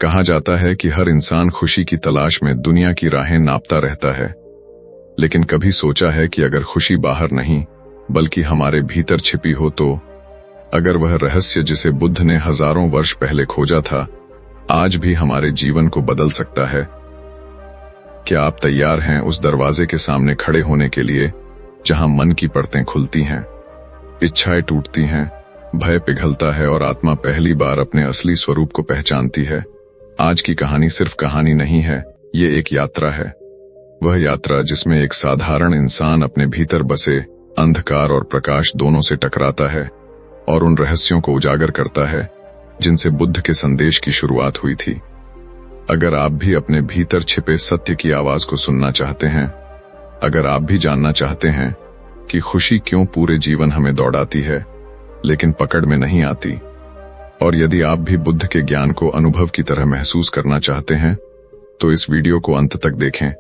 कहा जाता है कि हर इंसान खुशी की तलाश में दुनिया की राहें नापता रहता है, लेकिन कभी सोचा है कि अगर खुशी बाहर नहीं बल्कि हमारे भीतर छिपी हो तो? अगर वह रहस्य जिसे बुद्ध ने हजारों वर्ष पहले खोजा था आज भी हमारे जीवन को बदल सकता है? क्या आप तैयार हैं उस दरवाजे के सामने खड़े होने के लिए जहां मन की परतें खुलती हैं, इच्छाएं टूटती हैं, भय पिघलता है और आत्मा पहली बार अपने असली स्वरूप को पहचानती है? आज की कहानी सिर्फ कहानी नहीं है, ये एक यात्रा है। वह यात्रा जिसमें एक साधारण इंसान अपने भीतर बसे अंधकार और प्रकाश दोनों से टकराता है और उन रहस्यों को उजागर करता है जिनसे बुद्ध के संदेश की शुरुआत हुई थी। अगर आप भी अपने भीतर छिपे सत्य की आवाज को सुनना चाहते हैं, अगर आप भी जानना चाहते हैं कि खुशी क्यों पूरे जीवन हमें दौड़ाती है लेकिन पकड़ में नहीं आती, और यदि आप भी बुद्ध के ज्ञान को अनुभव की तरह महसूस करना चाहते हैं तो इस वीडियो को अंत तक देखें,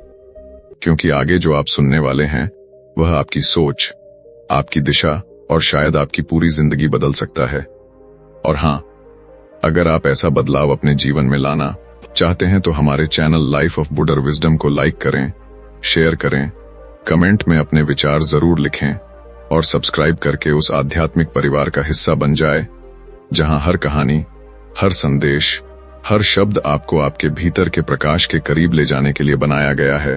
क्योंकि आगे जो आप सुनने वाले हैं वह आपकी सोच, आपकी दिशा और शायद आपकी पूरी जिंदगी बदल सकता है। और हां, अगर आप ऐसा बदलाव अपने जीवन में लाना चाहते हैं तो हमारे चैनल लाइफ ऑफ बुडर विजडम को लाइक करें, शेयर करें, कमेंट में अपने विचार जरूर लिखें और सब्सक्राइब करके उस आध्यात्मिक परिवार का हिस्सा बन जाए जहां हर कहानी, हर संदेश, हर शब्द आपको आपके भीतर के प्रकाश के करीब ले जाने के लिए बनाया गया है।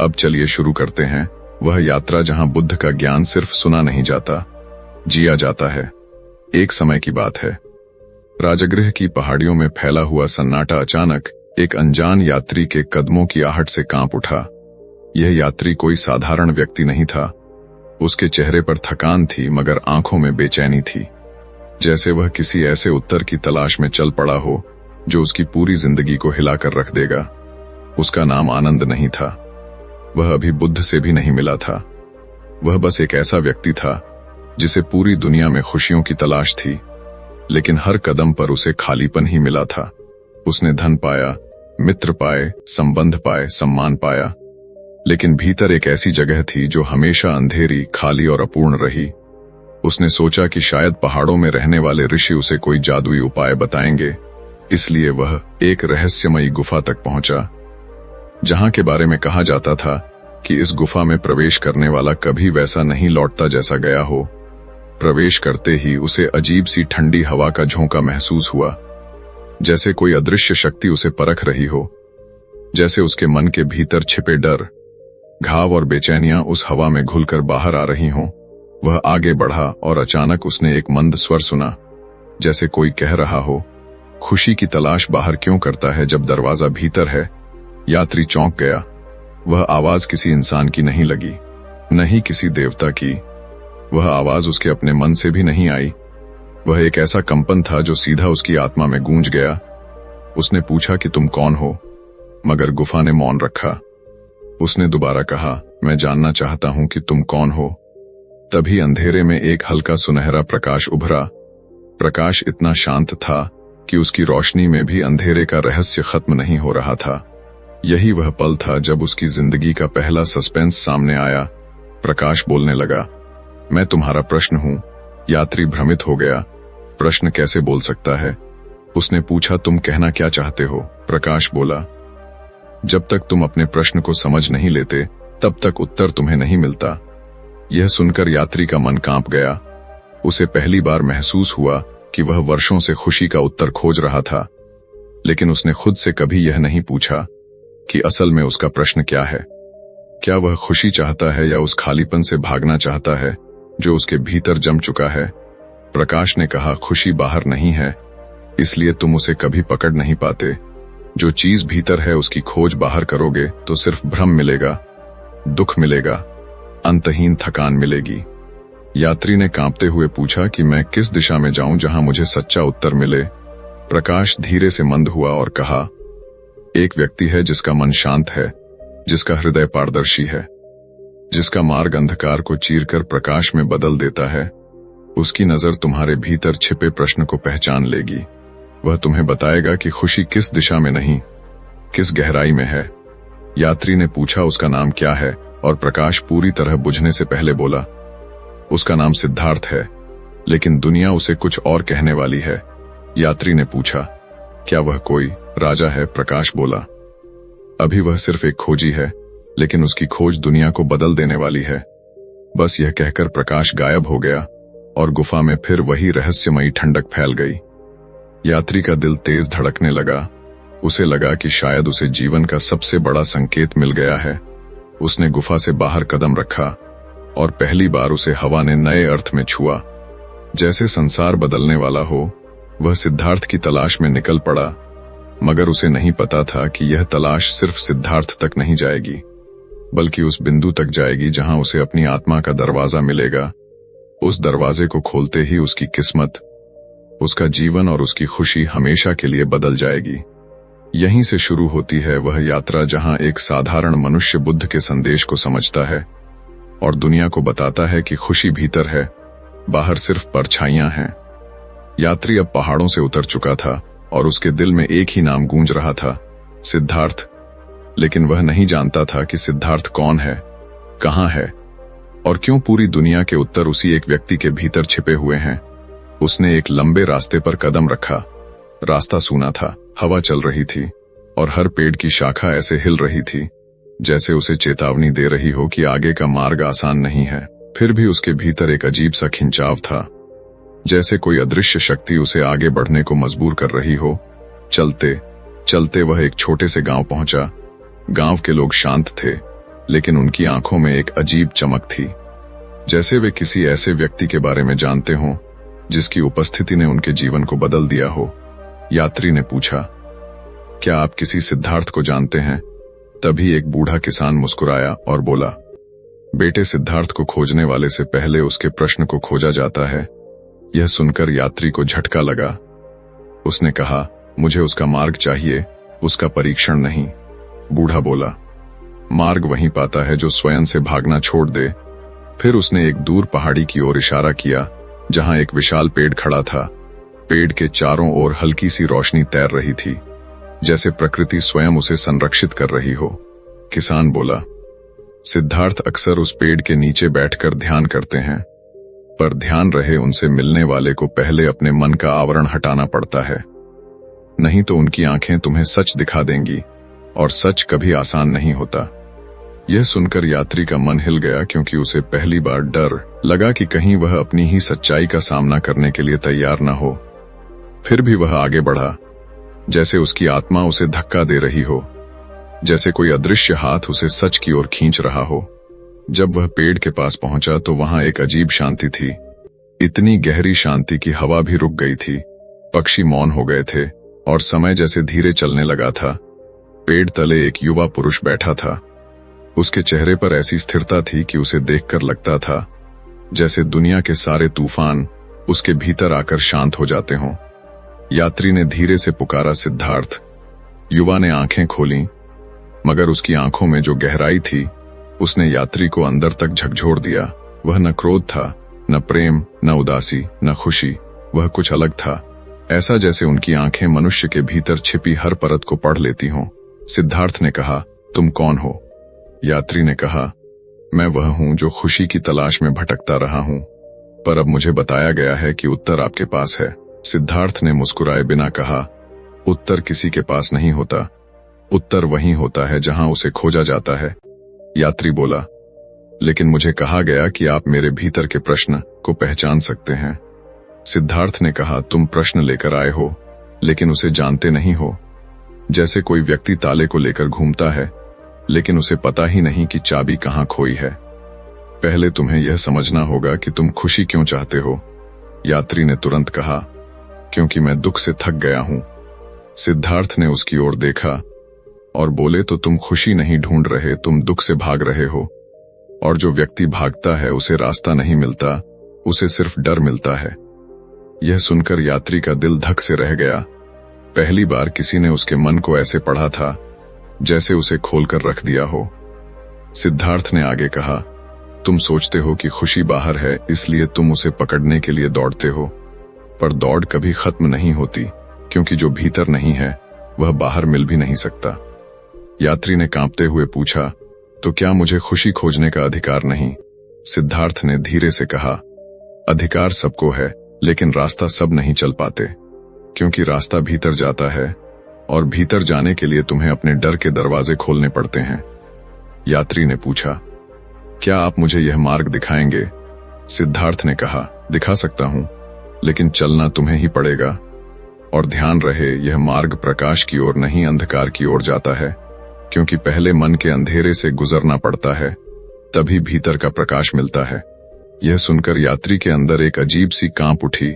अब चलिए शुरू करते हैं वह यात्रा जहां बुद्ध का ज्ञान सिर्फ सुना नहीं जाता, जिया जाता है। एक समय की बात है, राजगृह की पहाड़ियों में फैला हुआ सन्नाटा अचानक एक अनजान यात्री के कदमों की आहट से कांप उठा। यह यात्री कोई साधारण व्यक्ति नहीं था। उसके चेहरे पर थकान थी मगर आंखों में बेचैनी थी, जैसे वह किसी ऐसे उत्तर की तलाश में चल पड़ा हो जो उसकी पूरी जिंदगी को हिलाकर रख देगा। उसका नाम आनंद नहीं था, वह अभी बुद्ध से भी नहीं मिला था। वह बस एक ऐसा व्यक्ति था जिसे पूरी दुनिया में खुशियों की तलाश थी, लेकिन हर कदम पर उसे खालीपन ही मिला था। उसने धन पाया, मित्र पाए, संबंध पाए, सम्मान पाया, लेकिन भीतर एक ऐसी जगह थी जो हमेशा अंधेरी, खाली और अपूर्ण रही। उसने सोचा कि शायद पहाड़ों में रहने वाले ऋषि उसे कोई जादुई उपाय बताएंगे, इसलिए वह एक रहस्यमयी गुफा तक पहुंचा, जहां के बारे में कहा जाता था कि इस गुफा में प्रवेश करने वाला कभी वैसा नहीं लौटता जैसा गया हो। प्रवेश करते ही उसे अजीब सी ठंडी हवा का झोंका महसूस हुआ, जैसे कोई अदृश्य शक्ति उसे परख रही हो, जैसे उसके मन के भीतर छिपे डर, घाव और बेचैनियां उस हवा में घुलकर बाहर आ रही हों। वह आगे बढ़ा और अचानक उसने एक मंद स्वर सुना, जैसे कोई कह रहा हो, खुशी की तलाश बाहर क्यों करता है जब दरवाजा भीतर है? यात्री चौंक गया। वह आवाज किसी इंसान की नहीं लगी, नहीं किसी देवता की। वह आवाज उसके अपने मन से भी नहीं आई। वह एक ऐसा कंपन था जो सीधा उसकी आत्मा में गूंज गया। उसने पूछा कि तुम कौन हो, मगर गुफा ने मौन रखा। उसने दोबारा कहा, मैं जानना चाहता हूं कि तुम कौन हो। तभी अंधेरे में एक हल्का सुनहरा प्रकाश उभरा। प्रकाश इतना शांत था कि उसकी रोशनी में भी अंधेरे का रहस्य खत्म नहीं हो रहा था। यही वह पल था जब उसकी जिंदगी का पहला सस्पेंस सामने आया। प्रकाश बोलने लगा, मैं तुम्हारा प्रश्न हूं। यात्री भ्रमित हो गया। प्रश्न कैसे बोल सकता है? उसने पूछा, तुम कहना क्या चाहते हो? प्रकाश बोला, जब तक तुम अपने प्रश्न को समझ नहीं लेते तब तक उत्तर तुम्हें नहीं मिलता। यह सुनकर यात्री का मन कांप गया। उसे पहली बार महसूस हुआ कि वह वर्षों से खुशी का उत्तर खोज रहा था, लेकिन उसने खुद से कभी यह नहीं पूछा कि असल में उसका प्रश्न क्या है। क्या वह खुशी चाहता है या उस खालीपन से भागना चाहता है जो उसके भीतर जम चुका है? प्रकाश ने कहा, खुशी बाहर नहीं है, इसलिए तुम उसे कभी पकड़ नहीं पाते। जो चीज भीतर है उसकी खोज बाहर करोगे तो सिर्फ भ्रम मिलेगा, दुख मिलेगा, अंतहीन थकान मिलेगी। यात्री ने कांपते हुए पूछा कि मैं किस दिशा में जाऊं जहां मुझे सच्चा उत्तर मिले। प्रकाश धीरे से मंद हुआ और कहा, एक व्यक्ति है जिसका मन शांत है, जिसका हृदय पारदर्शी है, जिसका मार्ग अंधकार को चीरकर प्रकाश में बदल देता है। उसकी नजर तुम्हारे भीतर छिपे प्रश्न को पहचान लेगी। वह तुम्हें बताएगा कि खुशी किस दिशा में नहीं, किस गहराई में है। यात्री ने पूछा, उसका नाम क्या है? और प्रकाश पूरी तरह बुझने से पहले बोला, उसका नाम सिद्धार्थ है, लेकिन दुनिया उसे कुछ और कहने वाली है। यात्री ने पूछा, क्या वह कोई राजा है, प्रकाश बोला। अभी वह सिर्फ एक खोजी है, लेकिन उसकी खोज दुनिया को बदल देने वाली है। बस यह कहकर प्रकाश गायब हो गया और गुफा में फिर वही रहस्यमयी ठंडक फैल गई। यात्री का दिल तेज धड़कने लगा। उसे लगा कि शायद उसे जीवन का सबसे बड़ा संकेत मिल गया है। उसने गुफा से बाहर कदम रखा और पहली बार उसे हवा ने नए अर्थ में छुआ। जैसे संसार बदलने वाला हो, वह सिद्धार्थ की तलाश में निकल पड़ा, मगर उसे नहीं पता था कि यह तलाश सिर्फ सिद्धार्थ तक नहीं जाएगी, बल्कि उस बिंदु तक जाएगी जहां उसे अपनी आत्मा का दरवाजा मिलेगा। उस दरवाजे को खोलते ही उसकी किस्मत, उसका जीवन और उसकी खुशी हमेशा के लिए बदल जाएगी। यहीं से शुरू होती है वह यात्रा जहां एक साधारण मनुष्य बुद्ध के संदेश को समझता है और दुनिया को बताता है कि खुशी भीतर है, बाहर सिर्फ परछाइयां हैं। यात्री अब पहाड़ों से उतर चुका था और उसके दिल में एक ही नाम गूंज रहा था, सिद्धार्थ। लेकिन वह नहीं जानता था कि सिद्धार्थ कौन है, कहां है और क्यों पूरी दुनिया के उत्तर उसी एक व्यक्ति के भीतर छिपे हुए हैं। उसने एक लंबे रास्ते पर कदम रखा। रास्ता सूना था, हवा चल रही थी और हर पेड़ की शाखा ऐसे हिल रही थी जैसे उसे चेतावनी दे रही हो कि आगे का मार्ग आसान नहीं है। फिर भी उसके भीतर एक अजीब सा खिंचाव था, जैसे कोई अदृश्य शक्ति उसे आगे बढ़ने को मजबूर कर रही हो। चलते चलते वह एक छोटे से गांव पहुंचा। गांव के लोग शांत थे, लेकिन उनकी आंखों में एक अजीब चमक थी, जैसे वे किसी ऐसे व्यक्ति के बारे में जानते हों जिसकी उपस्थिति ने उनके जीवन को बदल दिया हो। यात्री ने पूछा, क्या आप किसी सिद्धार्थ को जानते हैं? तभी एक बूढ़ा किसान मुस्कुराया और बोला, बेटे, सिद्धार्थ को खोजने वाले से पहले उसके प्रश्न को खोजा जाता है। यह सुनकर यात्री को झटका लगा। उसने कहा, मुझे उसका मार्ग चाहिए, उसका परीक्षण नहीं। बूढ़ा बोला, मार्ग वहीं पाता है जो स्वयं से भागना छोड़ दे। फिर उसने एक दूर पहाड़ी की ओर इशारा किया, जहां एक विशाल पेड़ खड़ा था। पेड़ के चारों ओर हल्की सी रोशनी तैर रही थी, जैसे प्रकृति स्वयं उसे संरक्षित कर रही हो। किसान बोला, सिद्धार्थ अक्सर उस पेड़ के नीचे बैठकर ध्यान करते हैं, पर ध्यान रहे उनसे मिलने वाले को पहले अपने मन का आवरण हटाना पड़ता है, नहीं तो उनकी आंखें तुम्हें सच दिखा देंगी और सच कभी आसान नहीं होता। यह सुनकर यात्री का मन हिल गया, क्योंकि उसे पहली बार डर लगा कि कहीं वह अपनी ही सच्चाई का सामना करने के लिए तैयार न हो। फिर भी वह आगे बढ़ा, जैसे उसकी आत्मा उसे धक्का दे रही हो, जैसे कोई अदृश्य हाथ उसे सच की ओर खींच रहा हो। जब वह पेड़ के पास पहुंचा तो वहां एक अजीब शांति थी, इतनी गहरी शांति कि हवा भी रुक गई थी, पक्षी मौन हो गए थे और समय जैसे धीरे चलने लगा था। पेड़ तले एक युवा पुरुष बैठा था। उसके चेहरे पर ऐसी स्थिरता थी कि उसे देखकर लगता था जैसे दुनिया के सारे तूफान उसके भीतर आकर शांत हो जाते हों। यात्री ने धीरे से पुकारा, सिद्धार्थ। युवा ने आंखें खोलीं, मगर उसकी आंखों में जो गहराई थी उसने यात्री को अंदर तक झकझोर दिया। वह न क्रोध था, न प्रेम, न उदासी, न खुशी। वह कुछ अलग था, ऐसा जैसे उनकी आंखें मनुष्य के भीतर छिपी हर परत को पढ़ लेती हों। सिद्धार्थ ने कहा, तुम कौन हो? यात्री ने कहा, मैं वह हूं जो खुशी की तलाश में भटकता रहा हूं, पर अब मुझे बताया गया है कि उत्तर आपके पास है। सिद्धार्थ ने मुस्कुराए बिना कहा, उत्तर किसी के पास नहीं होता, उत्तर वहीं होता है जहां उसे खोजा जाता है। यात्री बोला, लेकिन मुझे कहा गया कि आप मेरे भीतर के प्रश्न को पहचान सकते हैं। सिद्धार्थ ने कहा, तुम प्रश्न लेकर आए हो, लेकिन उसे जानते नहीं हो। जैसे कोई व्यक्ति ताले को लेकर घूमता है, लेकिन उसे पता ही नहीं कि चाबी कहां खोई है। पहले तुम्हें यह समझना होगा कि तुम खुशी क्यों चाहते हो। यात्री ने तुरंत कहा, क्योंकि मैं दुख से थक गया हूं। सिद्धार्थ ने उसकी ओर देखा और बोले, तो तुम खुशी नहीं ढूंढ रहे, तुम दुख से भाग रहे हो। और जो व्यक्ति भागता है उसे रास्ता नहीं मिलता, उसे सिर्फ डर मिलता है। यह सुनकर यात्री का दिल धक से रह गया। पहली बार किसी ने उसके मन को ऐसे पढ़ा था जैसे उसे खोलकर रख दिया हो। सिद्धार्थ ने आगे कहा, तुम सोचते हो कि खुशी बाहर है, इसलिए तुम उसे पकड़ने के लिए दौड़ते हो, पर दौड़ कभी खत्म नहीं होती, क्योंकि जो भीतर नहीं है वह बाहर मिल भी नहीं सकता। यात्री ने कांपते हुए पूछा, तो क्या मुझे खुशी खोजने का अधिकार नहीं? सिद्धार्थ ने धीरे से कहा, अधिकार सबको है, लेकिन रास्ता सब नहीं चल पाते, क्योंकि रास्ता भीतर जाता है, और भीतर जाने के लिए तुम्हें अपने डर के दरवाजे खोलने पड़ते हैं। यात्री ने पूछा, क्या आप मुझे यह मार्ग दिखाएंगे? सिद्धार्थ ने कहा, दिखा सकता हूं, लेकिन चलना तुम्हें ही पड़ेगा। और ध्यान रहे, यह मार्ग प्रकाश की ओर नहीं अंधकार की ओर जाता है, क्योंकि पहले मन के अंधेरे से गुजरना पड़ता है, तभी भीतर का प्रकाश मिलता है। यह सुनकर यात्री के अंदर एक अजीब सी कांप उठी,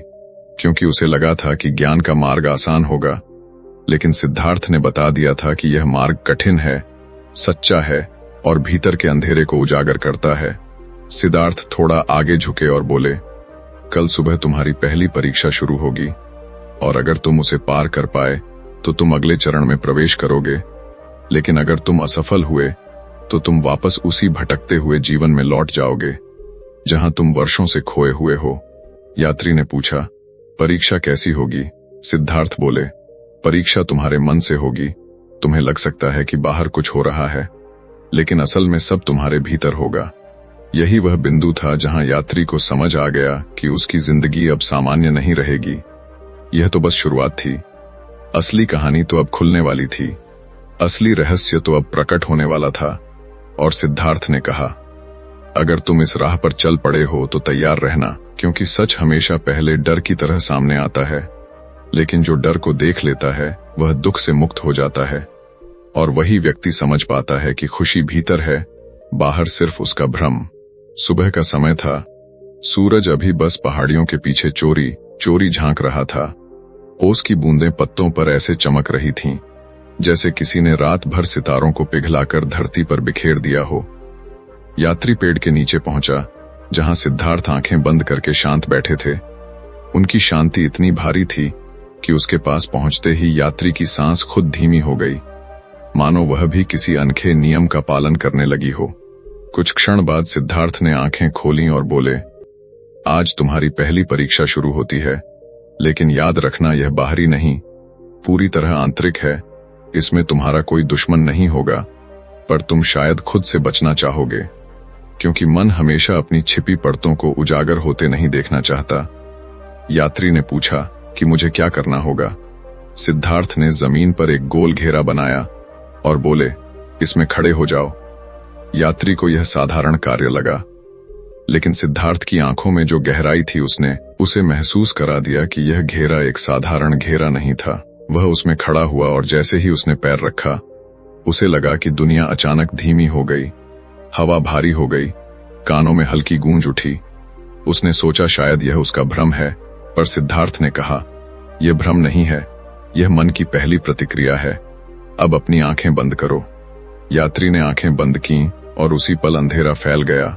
क्योंकि उसे लगा था कि ज्ञान का मार्ग आसान होगा, लेकिन सिद्धार्थ ने बता दिया था कि यह मार्ग कठिन है, सच्चा है और भीतर के अंधेरे को उजागर करता है। सिद्धार्थ थोड़ा आगे झुके और बोले, कल सुबह तुम्हारी पहली परीक्षा शुरू होगी, और अगर तुम उसे पार कर पाए तो तुम अगले चरण में प्रवेश करोगे, लेकिन अगर तुम असफल हुए तो तुम वापस उसी भटकते हुए जीवन में लौट जाओगे जहां तुम वर्षों से खोए हुए हो। यात्री ने पूछा, परीक्षा कैसी होगी? सिद्धार्थ बोले, परीक्षा तुम्हारे मन से होगी। तुम्हें लग सकता है कि बाहर कुछ हो रहा है, लेकिन असल में सब तुम्हारे भीतर होगा। यही वह बिंदु था जहां यात्री को समझ आ गया कि उसकी जिंदगी अब सामान्य नहीं रहेगी। यह तो बस शुरुआत थी, असली कहानी तो अब खुलने वाली थी, असली रहस्य तो अब प्रकट होने वाला था। और सिद्धार्थ ने कहा, अगर तुम इस राह पर चल पड़े हो तो तैयार रहना, क्योंकि सच हमेशा पहले डर की तरह सामने आता है, लेकिन जो डर को देख लेता है वह दुख से मुक्त हो जाता है, और वही व्यक्ति समझ पाता है कि खुशी भीतर है, बाहर सिर्फ उसका भ्रम। सुबह का समय था, सूरज अभी बस पहाड़ियों के पीछे चोरी चोरी झांक रहा था। ओस की बूंदें पत्तों पर ऐसे चमक रही थीं, जैसे किसी ने रात भर सितारों को पिघलाकर धरती पर बिखेर दिया हो। यात्री पेड़ के नीचे पहुंचा, जहां सिद्धार्थ आंखें बंद करके शांत बैठे थे। उनकी शांति इतनी भारी थी कि उसके पास पहुंचते ही यात्री की सांस खुद धीमी हो गई, मानो वह भी किसी अनखे नियम का पालन करने लगी हो। कुछ क्षण बाद सिद्धार्थ ने आंखें खोलीं और बोले, आज तुम्हारी पहली परीक्षा शुरू होती है, लेकिन याद रखना, यह बाहरी नहीं, पूरी तरह आंतरिक है। इसमें तुम्हारा कोई दुश्मन नहीं होगा, पर तुम शायद खुद से बचना चाहोगे, क्योंकि मन हमेशा अपनी छिपी परतों को उजागर होते नहीं देखना चाहता। यात्री ने पूछा कि मुझे क्या करना होगा? सिद्धार्थ ने जमीन पर एक गोल घेरा बनाया और बोले, इसमें खड़े हो जाओ। यात्री को यह साधारण कार्य लगा, लेकिन सिद्धार्थ की आंखों में जो गहराई थी उसने उसे महसूस करा दिया कि यह घेरा एक साधारण घेरा नहीं था। वह उसमें खड़ा हुआ और जैसे ही उसने पैर रखा, उसे लगा कि दुनिया अचानक धीमी हो गई, हवा भारी हो गई, कानों में हल्की गूंज उठी। उसने सोचा शायद यह उसका भ्रम है, पर सिद्धार्थ ने कहा, यह भ्रम नहीं है, यह मन की पहली प्रतिक्रिया है। अब अपनी आंखें बंद करो। यात्री ने आंखें बंद की और उसी पल अंधेरा फैल गया,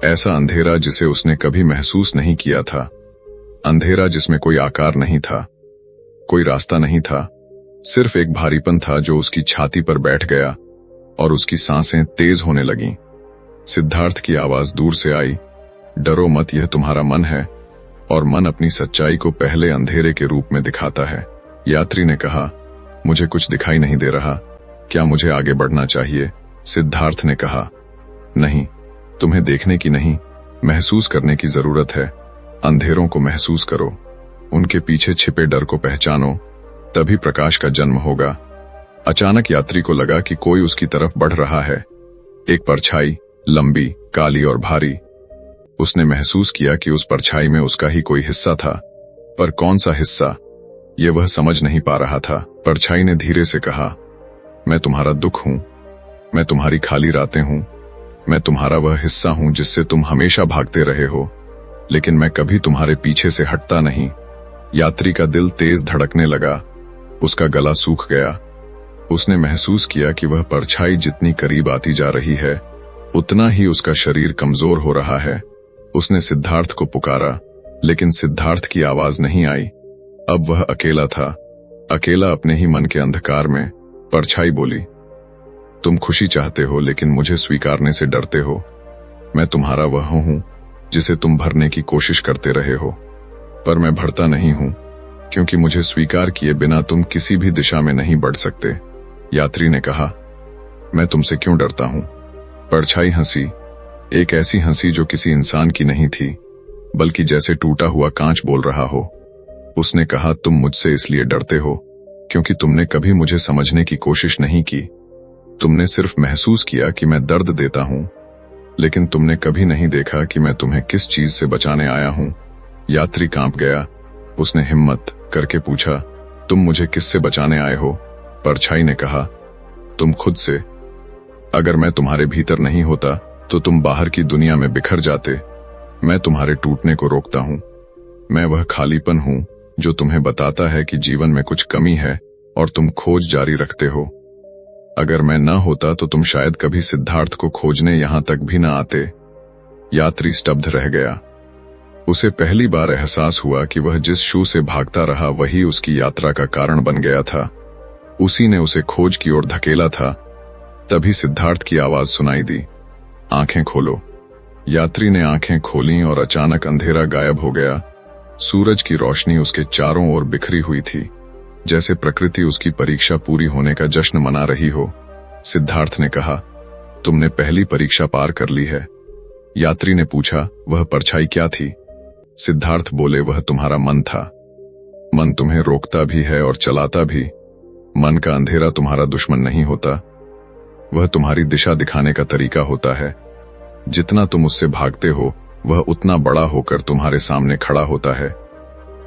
ऐसा अंधेरा जिसे उसने कभी महसूस नहीं किया था। अंधेरा जिसमें कोई आकार नहीं था, कोई रास्ता नहीं था, सिर्फ एक भारीपन था जो उसकी छाती पर बैठ गया और उसकी सांसें तेज होने लगीं। सिद्धार्थ की आवाज दूर से आई, डरो मत, यह तुम्हारा मन है, और मन अपनी सच्चाई को पहले अंधेरे के रूप में दिखाता है। यात्री ने कहा, मुझे कुछ दिखाई नहीं दे रहा, क्या मुझे आगे बढ़ना चाहिए? सिद्धार्थ ने कहा, नहीं, तुम्हें देखने की नहीं, महसूस करने की जरूरत है। अंधेरों को महसूस करो, उनके पीछे छिपे डर को पहचानो, तभी प्रकाश का जन्म होगा। अचानक यात्री को लगा कि कोई उसकी तरफ बढ़ रहा है, एक परछाई, लंबी, काली और भारी। उसने महसूस किया कि उस परछाई में उसका ही कोई हिस्सा था, पर कौन सा हिस्सा, ये वह समझ नहीं पा रहा था। परछाई ने धीरे से कहा, मैं तुम्हारा दुख हूं, मैं तुम्हारी खाली रातें हूं, मैं तुम्हारा वह हिस्सा हूं जिससे तुम हमेशा भागते रहे हो, लेकिन मैं कभी तुम्हारे पीछे से हटता नहीं। यात्री का दिल तेज धड़कने लगा, उसका गला सूख गया। उसने महसूस किया कि वह परछाई जितनी करीब आती जा रही है, उतना ही उसका शरीर कमजोर हो रहा है। उसने सिद्धार्थ को पुकारा, लेकिन सिद्धार्थ की आवाज नहीं आई। अब वह अकेला था, अकेला अपने ही मन के अंधकार में। परछाई बोली, तुम खुशी चाहते हो, लेकिन मुझे स्वीकारने से डरते हो। मैं तुम्हारा वह हूं जिसे तुम भरने की कोशिश करते रहे हो, पर मैं भरता नहीं हूं, क्योंकि मुझे स्वीकार किए बिना तुम किसी भी दिशा में नहीं बढ़ सकते। यात्री ने कहा, मैं तुमसे क्यों डरता हूं? परछाई हंसी, एक ऐसी हंसी जो किसी इंसान की नहीं थी, बल्कि जैसे टूटा हुआ कांच बोल रहा हो। उसने कहा, तुम मुझसे इसलिए डरते हो क्योंकि तुमने कभी मुझे समझने की कोशिश नहीं की। तुमने सिर्फ महसूस किया कि मैं दर्द देता हूं, लेकिन तुमने कभी नहीं देखा कि मैं तुम्हें किस चीज से बचाने आया हूं। यात्री कांप गया। उसने हिम्मत करके पूछा, तुम मुझे किससे बचाने आए हो? परछाई ने कहा, तुम खुद से। अगर मैं तुम्हारे भीतर नहीं होता तो तुम बाहर की दुनिया में बिखर जाते। मैं तुम्हारे टूटने को रोकता हूं। मैं वह खालीपन हूं जो तुम्हें बताता है कि जीवन में कुछ कमी है और तुम खोज जारी रखते हो। अगर मैं न होता तो तुम शायद कभी सिद्धार्थ को खोजने यहां तक भी न आते। यात्री स्तब्ध रह गया। उसे पहली बार एहसास हुआ कि वह जिस शू से भागता रहा वही उसकी यात्रा का कारण बन गया था। उसी ने उसे खोज की ओर धकेला था। तभी सिद्धार्थ की आवाज सुनाई दी, आंखें खोलो। यात्री ने आंखें खोलीं और अचानक अंधेरा गायब हो गया। सूरज की रोशनी उसके चारों ओर बिखरी हुई थी, जैसे प्रकृति उसकी परीक्षा पूरी होने का जश्न मना रही हो। सिद्धार्थ ने कहा, तुमने पहली परीक्षा पार कर ली है। यात्री ने पूछा, वह परछाई क्या थी? सिद्धार्थ बोले, वह तुम्हारा मन था। मन तुम्हें रोकता भी है और चलाता भी। मन का अंधेरा तुम्हारा दुश्मन नहीं होता, वह तुम्हारी दिशा दिखाने का तरीका होता है। जितना तुम उससे भागते हो वह उतना बड़ा होकर तुम्हारे सामने खड़ा होता है,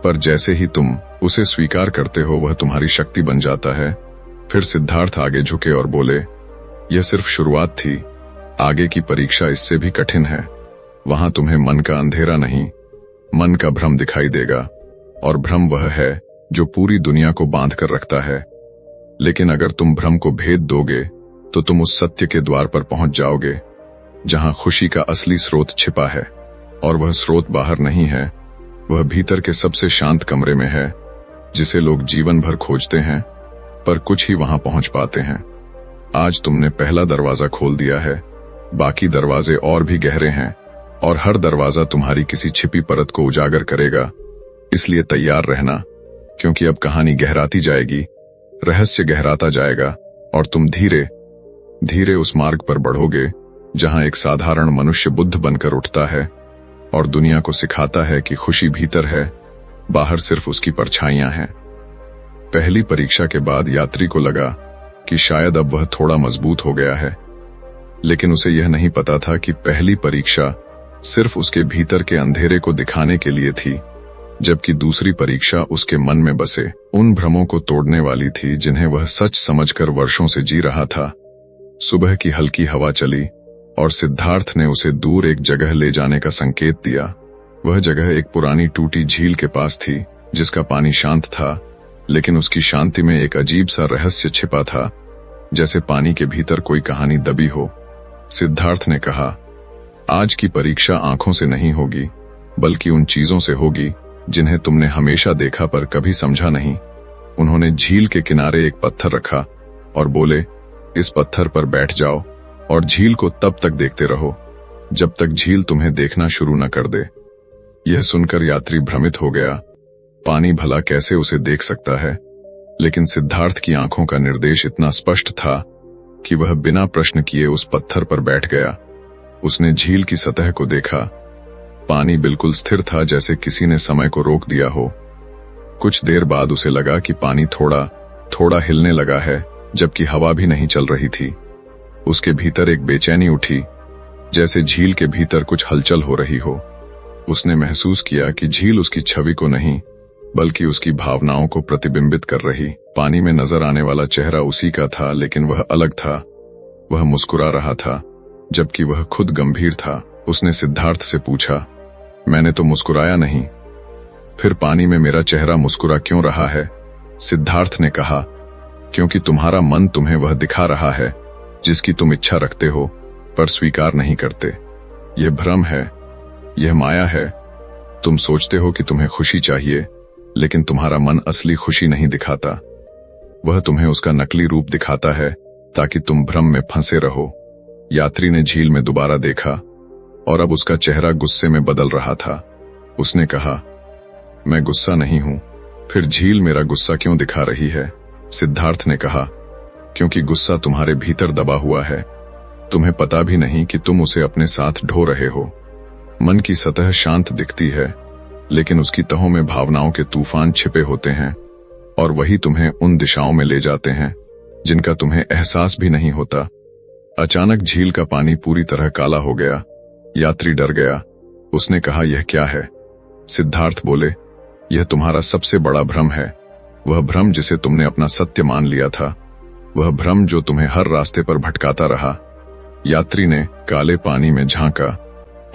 पर जैसे ही तुम उसे स्वीकार करते हो वह तुम्हारी शक्ति बन जाता है। फिर सिद्धार्थ आगे झुके और बोले, यह सिर्फ शुरुआत थी, आगे की परीक्षा इससे भी कठिन है। वहां तुम्हें मन का अंधेरा नहीं, मन का भ्रम दिखाई देगा, और भ्रम वह है जो पूरी दुनिया को बांध कर रखता है। लेकिन अगर तुम भ्रम को भेद दोगे तो तुम उस सत्य के द्वार पर पहुंच जाओगे जहां खुशी का असली स्रोत छिपा है। और वह स्रोत बाहर नहीं है, वह भीतर के सबसे शांत कमरे में है, जिसे लोग जीवन भर खोजते हैं पर कुछ ही वहां पहुंच पाते हैं। आज तुमने पहला दरवाजा खोल दिया है, बाकी दरवाजे और भी गहरे हैं, और हर दरवाजा तुम्हारी किसी छिपी परत को उजागर करेगा। इसलिए तैयार रहना, क्योंकि अब कहानी गहराती जाएगी, रहस्य गहराता जाएगा, और तुम धीरे धीरे उस मार्ग पर बढ़ोगे जहां एक साधारण मनुष्य बुद्ध बनकर उठता है और दुनिया को सिखाता है कि खुशी भीतर है, बाहर सिर्फ उसकी परछाइयां हैं। पहली परीक्षा के बाद यात्री को लगा कि शायद अब वह थोड़ा मजबूत हो गया है, लेकिन उसे यह नहीं पता था कि पहली परीक्षा सिर्फ उसके भीतर के अंधेरे को दिखाने के लिए थी, जबकि दूसरी परीक्षा उसके मन में बसे उन भ्रमों को तोड़ने वाली थी जिन्हें वह सच समझकर वर्षों से जी रहा था। सुबह की हल्की हवा चली और सिद्धार्थ ने उसे दूर एक जगह ले जाने का संकेत दिया। वह जगह एक पुरानी टूटी झील के पास थी, जिसका पानी शांत था, लेकिन उसकी शांति में एक अजीब सा रहस्य छिपा था, जैसे पानी के भीतर कोई कहानी दबी हो। सिद्धार्थ ने कहा, आज की परीक्षा आंखों से नहीं होगी, बल्कि उन चीजों से होगी जिन्हें तुमने हमेशा देखा पर कभी समझा नहीं। उन्होंने झील के किनारे एक पत्थर रखा और बोले, इस पत्थर पर बैठ जाओ और झील को तब तक देखते रहो जब तक झील तुम्हें देखना शुरू न कर दे। यह सुनकर यात्री भ्रमित हो गया। पानी भला कैसे उसे देख सकता है? लेकिन सिद्धार्थ की आंखों का निर्देश इतना स्पष्ट था कि वह बिना प्रश्न किए उस पत्थर पर बैठ गया। उसने झील की सतह को देखा। पानी बिल्कुल स्थिर था, जैसे किसी ने समय को रोक दिया हो। कुछ देर बाद उसे लगा कि पानी थोड़ा थोड़ा हिलने लगा है, जबकि हवा भी नहीं चल रही थी। उसके भीतर एक बेचैनी उठी, जैसे झील के भीतर कुछ हलचल हो रही हो। उसने महसूस किया कि झील उसकी छवि को नहीं, बल्कि उसकी भावनाओं को प्रतिबिंबित कर रही। पानी में नजर आने वाला चेहरा उसी का था, लेकिन वह अलग था। वह मुस्कुरा रहा था, जबकि वह खुद गंभीर था। उसने सिद्धार्थ से पूछा, मैंने तो मुस्कुराया नहीं, फिर पानी में मेरा चेहरा मुस्कुरा क्यों रहा है? सिद्धार्थ ने कहा, क्योंकि तुम्हारा मन तुम्हें वह दिखा रहा है जिसकी तुम इच्छा रखते हो पर स्वीकार नहीं करते। यह भ्रम है, यह माया है। तुम सोचते हो कि तुम्हें खुशी चाहिए, लेकिन तुम्हारा मन असली खुशी नहीं दिखाता। वह तुम्हें उसका नकली रूप दिखाता है ताकि तुम भ्रम में फंसे रहो। यात्री ने झील में दोबारा देखा और अब उसका चेहरा गुस्से में बदल रहा था। उसने कहा, मैं गुस्सा नहीं हूं। फिर झील मेरा गुस्सा क्यों दिखा रही है? सिद्धार्थ ने कहा, क्योंकि गुस्सा तुम्हारे भीतर दबा हुआ है। तुम्हें पता भी नहीं कि तुम उसे अपने साथ ढो रहे हो। मन की सतह शांत दिखती है, लेकिन उसकी तहों में भावनाओं के तूफान छिपे होते हैं। और वही तुम्हें उन दिशाओं में ले जाते हैं जिनका तुम्हें एहसास भी नहीं होता। अचानक झील का पानी पूरी तरह काला हो गया। यात्री डर गया। उसने कहा, यह क्या है? सिद्धार्थ बोले, यह तुम्हारा सबसे बड़ा भ्रम है। वह भ्रम जिसे तुमने अपना सत्य मान लिया था, वह भ्रम जो तुम्हें हर रास्ते पर भटकाता रहा। यात्री ने काले पानी में झांका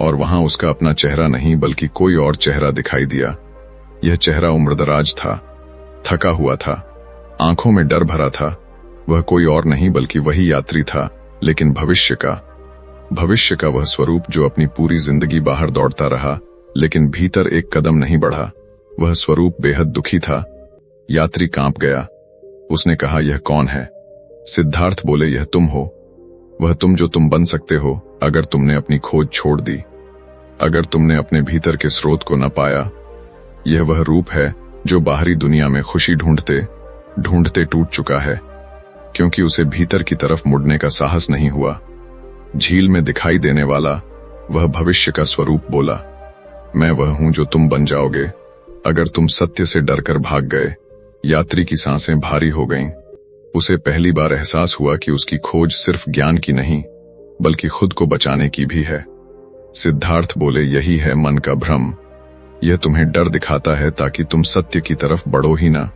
और वहां उसका अपना चेहरा नहीं बल्कि कोई और चेहरा दिखाई दिया। यह चेहरा उम्रदराज था, थका हुआ था, आंखों में डर भरा था। वह कोई और नहीं बल्कि वही यात्री था, लेकिन भविष्य का वह स्वरूप जो अपनी पूरी जिंदगी बाहर दौड़ता रहा लेकिन भीतर एक कदम नहीं बढ़ा। वह स्वरूप बेहद दुखी था। यात्री कांप गया। उसने कहा, यह कौन है? सिद्धार्थ बोले, यह तुम हो। वह तुम जो तुम बन सकते हो अगर तुमने अपनी खोज छोड़ दी, अगर तुमने अपने भीतर के स्रोत को न पाया। यह वह रूप है जो बाहरी दुनिया में खुशी ढूंढते ढूंढते टूट चुका है, क्योंकि उसे भीतर की तरफ मुड़ने का साहस नहीं हुआ। झील में दिखाई देने वाला वह भविष्य का स्वरूप बोला, मैं वह हूं जो तुम बन जाओगे अगर तुम सत्य से डरकर भाग गए। यात्री की सांसें भारी हो गईं। उसे पहली बार एहसास हुआ कि उसकी खोज सिर्फ ज्ञान की नहीं बल्कि खुद को बचाने की भी है। सिद्धार्थ बोले, यही है मन का भ्रम। यह तुम्हें डर दिखाता है ताकि तुम सत्य की तरफ बढ़ो ही ना।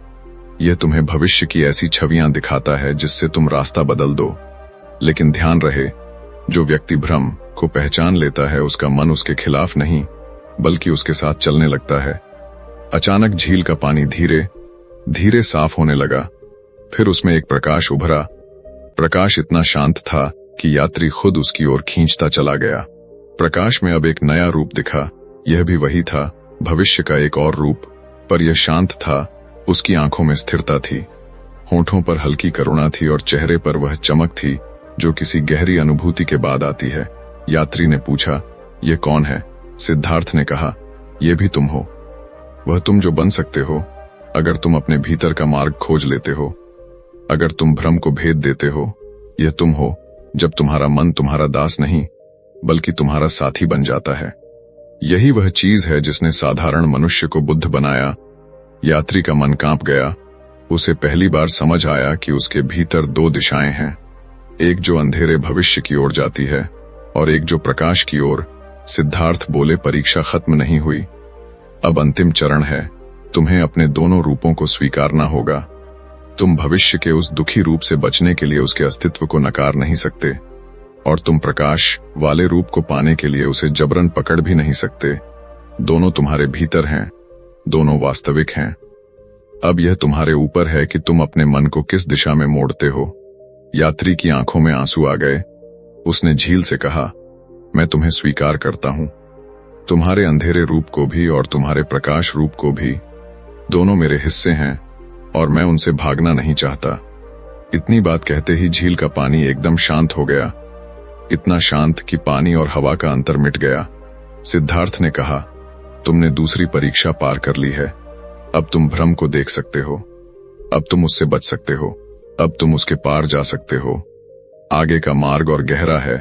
यह तुम्हें भविष्य की ऐसी छवियां दिखाता है जिससे तुम रास्ता बदल दो। लेकिन ध्यान रहे, जो व्यक्ति भ्रम को पहचान लेता है उसका मन उसके खिलाफ नहीं बल्कि उसके साथ चलने लगता है। अचानक झील का पानी धीरे धीरे साफ होने लगा। फिर उसमें एक प्रकाश उभरा। प्रकाश इतना शांत था कि यात्री खुद उसकी ओर खींचता चला गया। प्रकाश में अब एक नया रूप दिखा। यह भी वही था, भविष्य का एक और रूप, पर यह शांत था। उसकी आंखों में स्थिरता थी, होठों पर हल्की करुणा थी और चेहरे पर वह चमक थी जो किसी गहरी अनुभूति के बाद आती है। यात्री ने पूछा, यह कौन है? सिद्धार्थ ने कहा, यह भी तुम हो। वह तुम जो बन सकते हो अगर तुम अपने भीतर का मार्ग खोज लेते हो, अगर तुम भ्रम को भेद देते हो। यह तुम हो जब तुम्हारा मन तुम्हारा दास नहीं बल्कि तुम्हारा साथी बन जाता है। यही वह चीज है जिसने साधारण मनुष्य को बुद्ध बनाया। यात्री का मन कांप गया। उसे पहली बार समझ आया कि उसके भीतर दो दिशाएं हैं, एक जो अंधेरे भविष्य की ओर जाती है और एक जो प्रकाश की ओर। सिद्धार्थ बोले, परीक्षा खत्म नहीं हुई, अब अंतिम चरण है। तुम्हें अपने दोनों रूपों को स्वीकारना होगा। तुम भविष्य के उस दुखी रूप से बचने के लिए उसके अस्तित्व को नकार नहीं सकते और तुम प्रकाश वाले रूप को पाने के लिए उसे जबरन पकड़ भी नहीं सकते। दोनों तुम्हारे भीतर हैं, दोनों वास्तविक हैं। अब यह तुम्हारे ऊपर है कि तुम अपने मन को किस दिशा में मोड़ते हो। यात्री की आंखों में आंसू आ गए। उसने झील से कहा, मैं तुम्हें स्वीकार करता हूं, तुम्हारे अंधेरे रूप को भी और तुम्हारे प्रकाश रूप को भी। दोनों मेरे हिस्से हैं और मैं उनसे भागना नहीं चाहता। इतनी बात कहते ही झील का पानी एकदम शांत हो गया, इतना शांत कि पानी और हवा का अंतर मिट गया। सिद्धार्थ ने कहा, तुमने दूसरी परीक्षा पार कर ली है। अब तुम भ्रम को देख सकते हो, अब तुम उससे बच सकते हो, अब तुम उसके पार जा सकते हो। आगे का मार्ग और गहरा है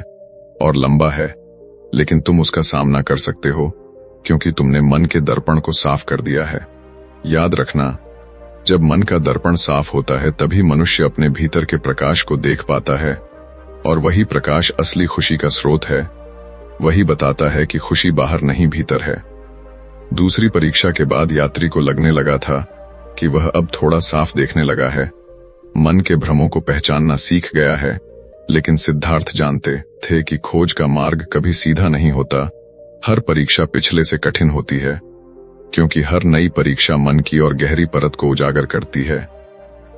और लंबा है, लेकिन तुम उसका सामना कर सकते हो क्योंकि तुमने मन के दर्पण को साफ कर दिया है। याद रखना, जब मन का दर्पण साफ होता है तभी मनुष्य अपने भीतर के प्रकाश को देख पाता है और वही प्रकाश असली खुशी का स्रोत है। वही बताता है कि खुशी बाहर नहीं भीतर है। दूसरी परीक्षा के बाद यात्री को लगने लगा था कि वह अब थोड़ा साफ देखने लगा है, मन के भ्रमों को पहचानना सीख गया है। लेकिन सिद्धार्थ जानते थे कि खोज का मार्ग कभी सीधा नहीं होता। हर परीक्षा पिछले से कठिन होती है, क्योंकि हर नई परीक्षा मन की और गहरी परत को उजागर करती है।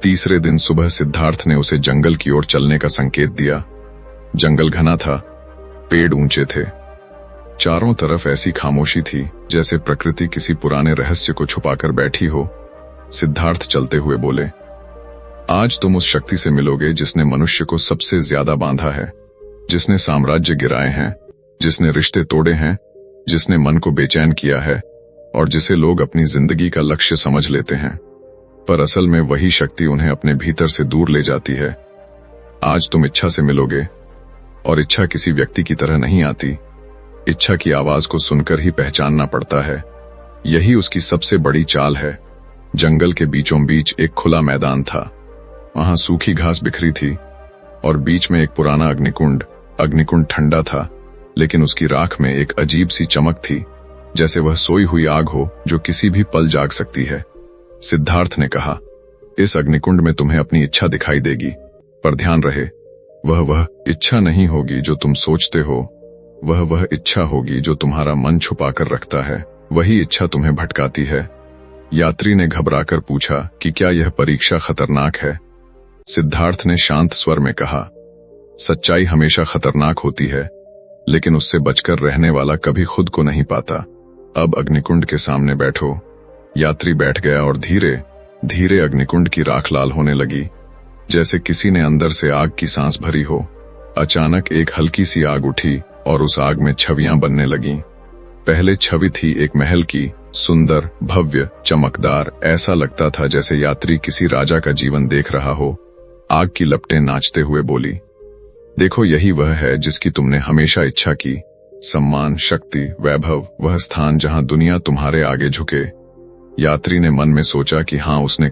तीसरे दिन सुबह सिद्धार्थ ने उसे जंगल की ओर चलने का संकेत दिया। जंगल घना था, पेड़ ऊंचे थे, चारों तरफ ऐसी खामोशी थी जैसे प्रकृति किसी पुराने रहस्य को छुपाकर बैठी हो। सिद्धार्थ चलते हुए बोले, आज तुम उस शक्ति से मिलोगे जिसने मनुष्य को सबसे ज्यादा बांधा है, जिसने साम्राज्य गिराए हैं, जिसने रिश्ते तोड़े हैं, जिसने मन को बेचैन किया है और जिसे लोग अपनी जिंदगी का लक्ष्य समझ लेते हैं, पर असल में वही शक्ति उन्हें अपने भीतर से दूर ले जाती है। आज तुम इच्छा से मिलोगे और इच्छा किसी व्यक्ति की तरह नहीं आती। इच्छा की आवाज को सुनकर ही पहचानना पड़ता है। यही उसकी सबसे बड़ी चाल है। जंगल के बीचों बीच एक खुला मैदान था। वहां सूखी घास बिखरी थी और बीच में एक पुराना अग्निकुंड। अग्निकुंड ठंडा था, लेकिन उसकी राख में एक अजीब सी चमक थी, जैसे वह सोई हुई आग हो जो किसी भी पल जाग सकती है। सिद्धार्थ ने कहा, इस अग्निकुंड में तुम्हें अपनी इच्छा दिखाई देगी, पर ध्यान रहे, वह इच्छा नहीं होगी जो तुम सोचते हो। वह इच्छा होगी जो तुम्हारा मन छुपा कर रखता है। वही इच्छा तुम्हें भटकाती है। यात्री ने घबराकर पूछा कि क्या यह परीक्षा खतरनाक है? सिद्धार्थ ने शांत स्वर में कहा, सच्चाई हमेशा खतरनाक होती है, लेकिन उससे बचकर रहने वाला कभी खुद को नहीं पाता। अब अग्निकुंड के सामने बैठो। यात्री बैठ गया और धीरे धीरे अग्निकुंड की राख लाल होने लगी, जैसे किसी ने अंदर से आग की सांस भरी हो। अचानक एक हल्की सी आग उठी और उस आग में छवियां बनने लगीं। पहले छवि थी एक महल की, सुंदर, भव्य, चमकदार। ऐसा लगता था जैसे यात्री किसी राजा का जीवन देख रहा हो। आग की लपटें नाचते हुए बोली, देखो, यही वह है जिसकी तुमने हमेशा इच्छा की। सम्मान, शक्ति, वैभव, वह स्थान जहां दुनिया तुम्हारे आगे झुके। यात्री ने मन में सोचा कि हाँ, उसने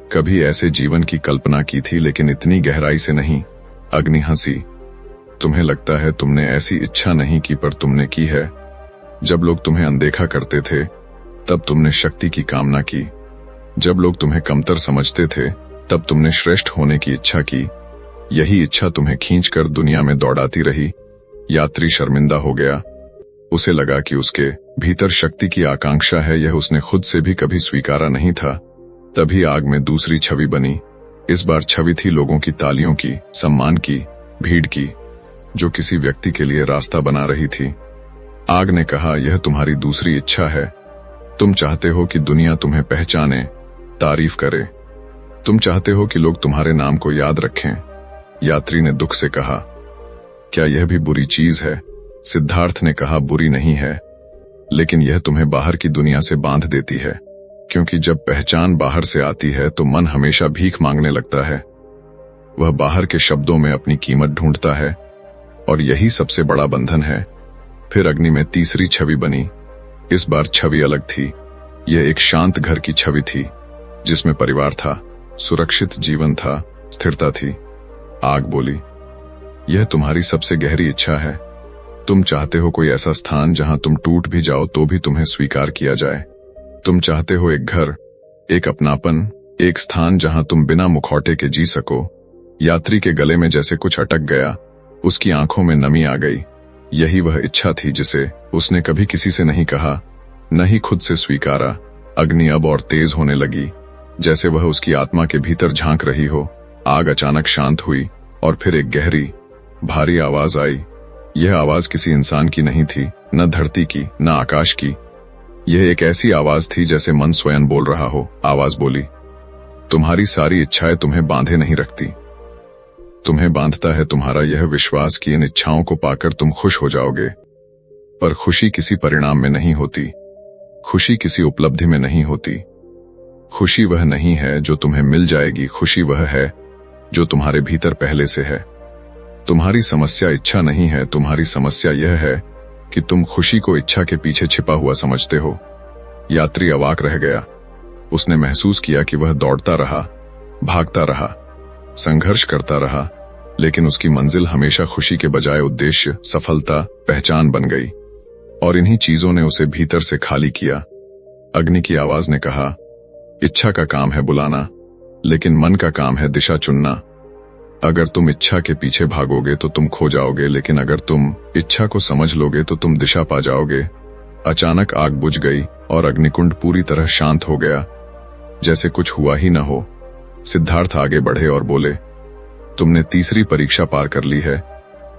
कभी ऐसे जीवन की कल्पना की थी, लेकिन इतनी गहराई से नहीं। अग्नि हंसी, तुम्हें लगता है तुमने ऐसी इच्छा नहीं की, पर तुमने की है। जब लोग तुम्हें अनदेखा करते थे, तब तुमने शक्ति की कामना की। जब लोग तुम्हें कमतर समझते थे, तब तुमने श्रेष्ठ होने की इच्छा की। यही इच्छा तुम्हें खींचकर दुनिया में दौड़ाती रही। यात्री शर्मिंदा हो गया। उसे लगा कि उसके भीतर शक्ति की आकांक्षा है, यह उसने खुद से भी कभी स्वीकारा नहीं था। तभी आग में दूसरी छवि बनी। इस बार छवि थी लोगों की तालियों की, सम्मान की, भीड़ की, जो किसी व्यक्ति के लिए रास्ता बना रही थी। आग ने कहा, यह तुम्हारी दूसरी इच्छा है। तुम चाहते हो कि दुनिया तुम्हें पहचाने, तारीफ करे। तुम चाहते हो कि लोग तुम्हारे नाम को याद रखें। यात्री ने दुख से कहा, क्या यह भी बुरी चीज है? सिद्धार्थ ने कहा, बुरी नहीं है, लेकिन यह तुम्हें बाहर की दुनिया से बांध देती है, क्योंकि जब पहचान बाहर से आती है तो मन हमेशा भीख मांगने लगता है। वह बाहर के शब्दों में अपनी कीमत ढूंढता है, और यही सबसे बड़ा बंधन है। फिर अग्नि में तीसरी छवि बनी। इस बार छवि अलग थी। यह एक शांत घर की छवि थी, जिसमें परिवार था, सुरक्षित जीवन था, स्थिरता थी। आग बोली, यह तुम्हारी सबसे गहरी इच्छा है। तुम चाहते हो कोई ऐसा स्थान जहां तुम टूट भी जाओ तो भी तुम्हें स्वीकार किया जाए। तुम चाहते हो एक घर, एक अपनापन, एक स्थान जहां तुम बिना मुखौटे के जी सको। यात्री के गले में जैसे कुछ अटक गया, उसकी आंखों में नमी आ गई। यही वह इच्छा थी जिसे उसने कभी किसी से नहीं कहा, न ही खुद से स्वीकारा। अग्नि अब और तेज होने लगी, जैसे वह उसकी आत्मा के भीतर झांक रही हो। आग अचानक शांत हुई और फिर एक गहरी, भारी आवाज आई। यह आवाज किसी इंसान की नहीं थी, न धरती की, न आकाश की। यह एक ऐसी आवाज थी जैसे मन स्वयं बोल रहा हो। आवाज बोली, तुम्हारी सारी इच्छाएं तुम्हें बांधे नहीं रखती। तुम्हें बांधता है तुम्हारा यह विश्वास कि इन इच्छाओं को पाकर तुम खुश हो जाओगे। पर खुशी किसी परिणाम में नहीं होती, खुशी किसी उपलब्धि में नहीं होती। खुशी वह नहीं है जो तुम्हें मिल जाएगी, खुशी वह है जो तुम्हारे भीतर पहले से है। तुम्हारी समस्या इच्छा नहीं है, तुम्हारी समस्या यह है कि तुम खुशी को इच्छा के पीछे छिपा हुआ समझते हो। यात्री अवाक रह गया। उसने महसूस किया कि वह दौड़ता रहा, भागता रहा, संघर्ष करता रहा, लेकिन उसकी मंजिल हमेशा खुशी के बजाय उद्देश्य, सफलता, पहचान बन गई। और इन्हीं चीजों ने उसे भीतर से खाली किया। अग्नि की आवाज ने कहा, इच्छा का काम है बुलाना, लेकिन मन का काम है दिशा चुनना। अगर तुम इच्छा के पीछे भागोगे तो तुम खो जाओगे, लेकिन अगर तुम इच्छा को समझ लोगे तो तुम दिशा पा जाओगे। अचानक आग बुझ गई और अग्निकुंड पूरी तरह शांत हो गया, जैसे कुछ हुआ ही न हो। सिद्धार्थ आगे बढ़े और बोले, तुमने तीसरी परीक्षा पार कर ली है।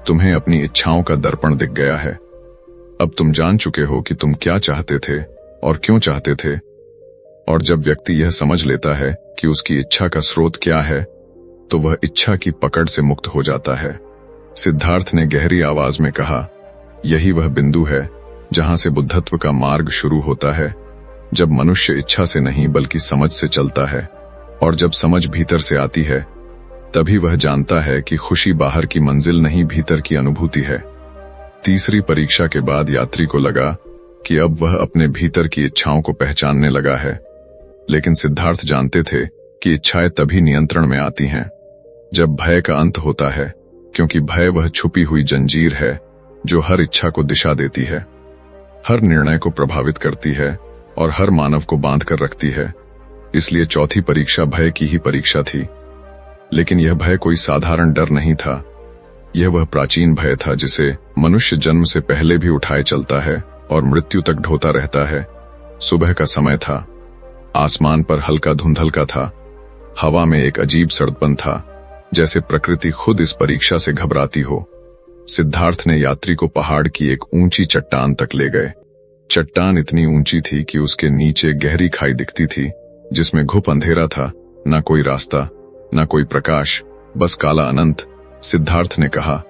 तुम्हें अपनी इच्छाओं का दर्पण दिख गया है। अब तुम जान चुके हो कि तुम क्या चाहते थे और क्यों चाहते थे। और जब व्यक्ति यह समझ लेता है कि उसकी इच्छा का स्रोत क्या है, तो वह इच्छा की पकड़ से मुक्त हो जाता है। सिद्धार्थ ने गहरी आवाज में कहा, यही वह बिंदु है जहां से बुद्धत्व का मार्ग शुरू होता है, जब मनुष्य इच्छा से नहीं बल्कि समझ से चलता है। और जब समझ भीतर से आती है, तभी वह जानता है कि खुशी बाहर की मंजिल नहीं, भीतर की अनुभूति है। तीसरी परीक्षा के बाद यात्री को लगा कि अब वह अपने भीतर की इच्छाओं को पहचानने लगा है। लेकिन सिद्धार्थ जानते थे कि इच्छाएं तभी नियंत्रण में आती हैं जब भय का अंत होता है, क्योंकि भय वह छुपी हुई जंजीर है जो हर इच्छा को दिशा देती है, हर निर्णय को प्रभावित करती है और हर मानव को बांध कर रखती है। इसलिए चौथी परीक्षा भय की ही परीक्षा थी। लेकिन यह भय कोई साधारण डर नहीं था। यह वह प्राचीन भय था जिसे मनुष्य जन्म से पहले भी उठाए चलता है और मृत्यु तक ढोता रहता है। सुबह का समय था। आसमान पर हल्का धुंधलका था। हवा में एक अजीब सड़पन था, जैसे प्रकृति खुद इस परीक्षा से घबराती हो। सिद्धार्थ ने यात्री को पहाड़ की एक ऊंची चट्टान तक ले गए। चट्टान इतनी ऊंची थी कि उसके नीचे गहरी खाई दिखती थी, जिसमें घुप अंधेरा था, न कोई रास्ता, न कोई प्रकाश, बस काला अनंत। सिद्धार्थ ने कहा,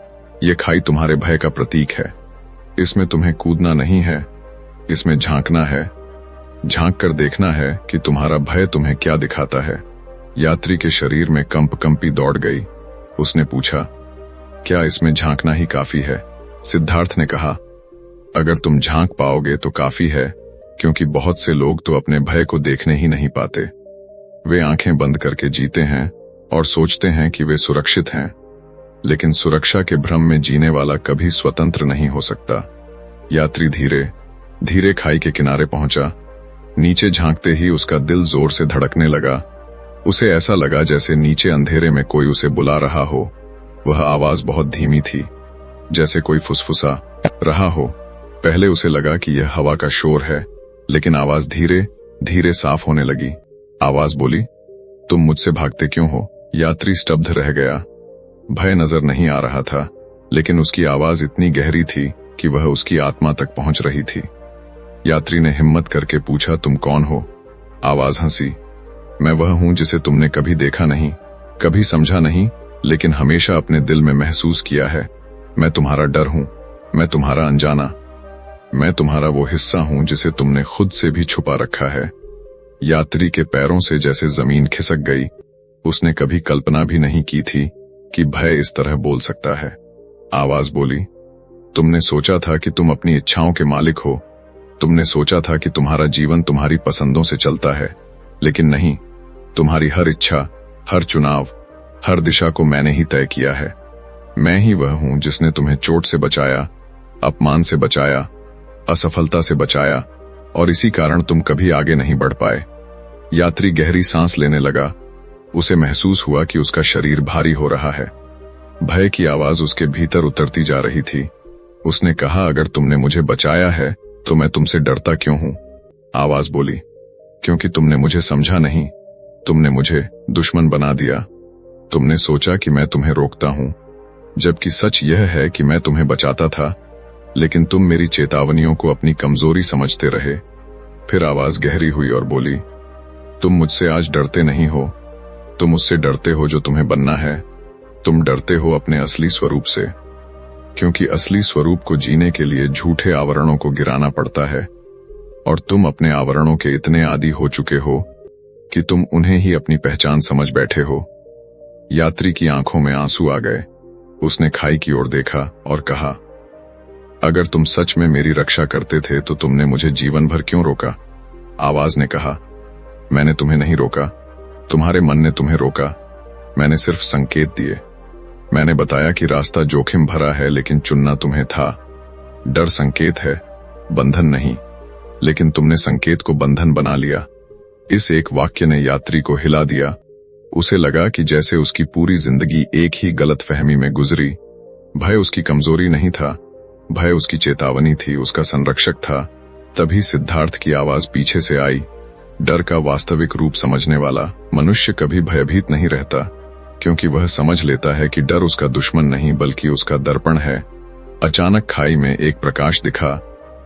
यह खाई तुम्हारे भय का प्रतीक है। इसमें तुम्हें कूदना नहीं है, इसमें झांकना है। झांक कर देखना है कि तुम्हारा भय तुम्हें क्या दिखाता है। यात्री के शरीर में कंपी दौड़ गई। उसने पूछा, क्या इसमें झांकना ही काफी है? सिद्धार्थ ने कहा, अगर तुम झांक पाओगे तो काफी है, क्योंकि बहुत से लोग तो अपने भय को देखने ही नहीं पाते। वे आंखें बंद करके जीते हैं और सोचते हैं कि वे सुरक्षित हैं, लेकिन सुरक्षा के भ्रम में जीने वाला कभी स्वतंत्र नहीं हो सकता। यात्री धीरे धीरे खाई के किनारे पहुंचा। नीचे झांकते ही उसका दिल जोर से धड़कने लगा। उसे ऐसा लगा जैसे नीचे अंधेरे में कोई उसे बुला रहा हो। वह आवाज बहुत धीमी थी, जैसे कोई फुसफुसा रहा हो। पहले उसे लगा कि यह हवा का शोर है, लेकिन आवाज धीरे धीरे साफ होने लगी। आवाज बोली, तुम मुझसे भागते क्यों हो? यात्री स्तब्ध रह गया। भय नजर नहीं आ रहा था, लेकिन उसकी आवाज इतनी गहरी थी कि वह उसकी आत्मा तक पहुंच रही थी। यात्री ने हिम्मत करके पूछा, तुम कौन हो? आवाज हंसी, मैं वह हूं जिसे तुमने कभी देखा नहीं, कभी समझा नहीं, लेकिन हमेशा अपने दिल में महसूस किया है। मैं तुम्हारा डर हूं, मैं तुम्हारा अनजाना, मैं तुम्हारा वो हिस्सा हूं जिसे तुमने खुद से भी छुपा रखा है। यात्री के पैरों से जैसे जमीन खिसक गई। उसने कभी कल्पना भी नहीं की थी कि भय इस तरह बोल सकता है। आवाज बोली, तुमने सोचा था कि तुम अपनी इच्छाओं के मालिक हो। तुमने सोचा था कि तुम्हारा जीवन तुम्हारी पसंदों से चलता है, लेकिन नहीं। तुम्हारी हर इच्छा, हर चुनाव, हर दिशा को मैंने ही तय किया है। मैं ही वह हूं जिसने तुम्हें चोट से बचाया, अपमान से बचाया, असफलता से बचाया, और इसी कारण तुम कभी आगे नहीं बढ़ पाए। यात्री गहरी सांस लेने लगा। उसे महसूस हुआ कि उसका शरीर भारी हो रहा है। भय की आवाज उसके भीतर उतरती जा रही थी। उसने कहा, अगर तुमने मुझे बचाया है तो मैं तुमसे डरता क्यों हूं? आवाज बोली, क्योंकि तुमने मुझे समझा नहीं। तुमने मुझे दुश्मन बना दिया। तुमने सोचा कि मैं तुम्हें रोकता हूं, जबकि सच यह है कि मैं तुम्हें बचाता था, लेकिन तुम मेरी चेतावनियों को अपनी कमजोरी समझते रहे। फिर आवाज गहरी हुई और बोली, तुम मुझसे आज डरते नहीं हो। तुम उससे डरते हो जो तुम्हें बनना है। तुम डरते हो अपने असली स्वरूप से, क्योंकि असली स्वरूप को जीने के लिए झूठे आवरणों को गिराना पड़ता है, और तुम अपने आवरणों के इतने आदी हो चुके हो कि तुम उन्हें ही अपनी पहचान समझ बैठे हो। यात्री की आंखों में आंसू आ गए। उसने खाई की ओर देखा और कहा, अगर तुम सच में मेरी रक्षा करते थे तो तुमने मुझे जीवन भर क्यों रोका? आवाज ने कहा, मैंने तुम्हें नहीं रोका, तुम्हारे मन ने तुम्हें रोका। मैंने सिर्फ संकेत दिए। मैंने बताया कि रास्ता जोखिम भरा है, लेकिन चुनना तुम्हें था। डर संकेत है, बंधन नहीं, लेकिन तुमने संकेत को बंधन बना लिया। इस एक वाक्य ने यात्री को हिला दिया। उसे लगा कि जैसे उसकी पूरी जिंदगी एक ही गलतफहमी में गुजरी। भय उसकी कमजोरी नहीं था, भय उसकी चेतावनी थी, उसका संरक्षक था। तभी सिद्धार्थ की आवाज पीछे से आई, डर का वास्तविक रूप समझने वाला मनुष्य कभी भयभीत नहीं रहता, क्योंकि वह समझ लेता है कि डर उसका दुश्मन नहीं बल्कि उसका दर्पण है। अचानक खाई में एक प्रकाश दिखा,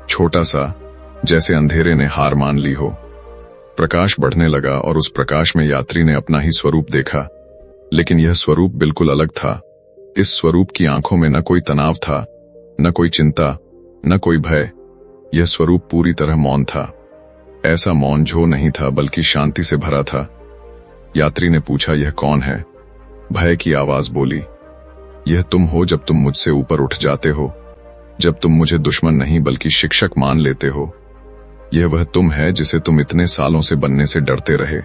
छोटा सा, जैसे अंधेरे ने हार मान ली हो। प्रकाश बढ़ने लगा और उस प्रकाश में यात्री ने अपना ही स्वरूप देखा, लेकिन यह स्वरूप बिल्कुल अलग था। इस स्वरूप की आंखों में न कोई तनाव था, न कोई चिंता, न कोई भय। यह स्वरूप पूरी तरह मौन था। ऐसा मौन जो नहीं था बल्कि शांति से भरा था। यात्री ने पूछा, यह कौन है? भय की आवाज बोली, यह तुम हो जब तुम मुझसे ऊपर उठ जाते हो, जब तुम मुझे दुश्मन नहीं बल्कि शिक्षक मान लेते हो। यह वह तुम है जिसे तुम इतने सालों से बनने से डरते रहे।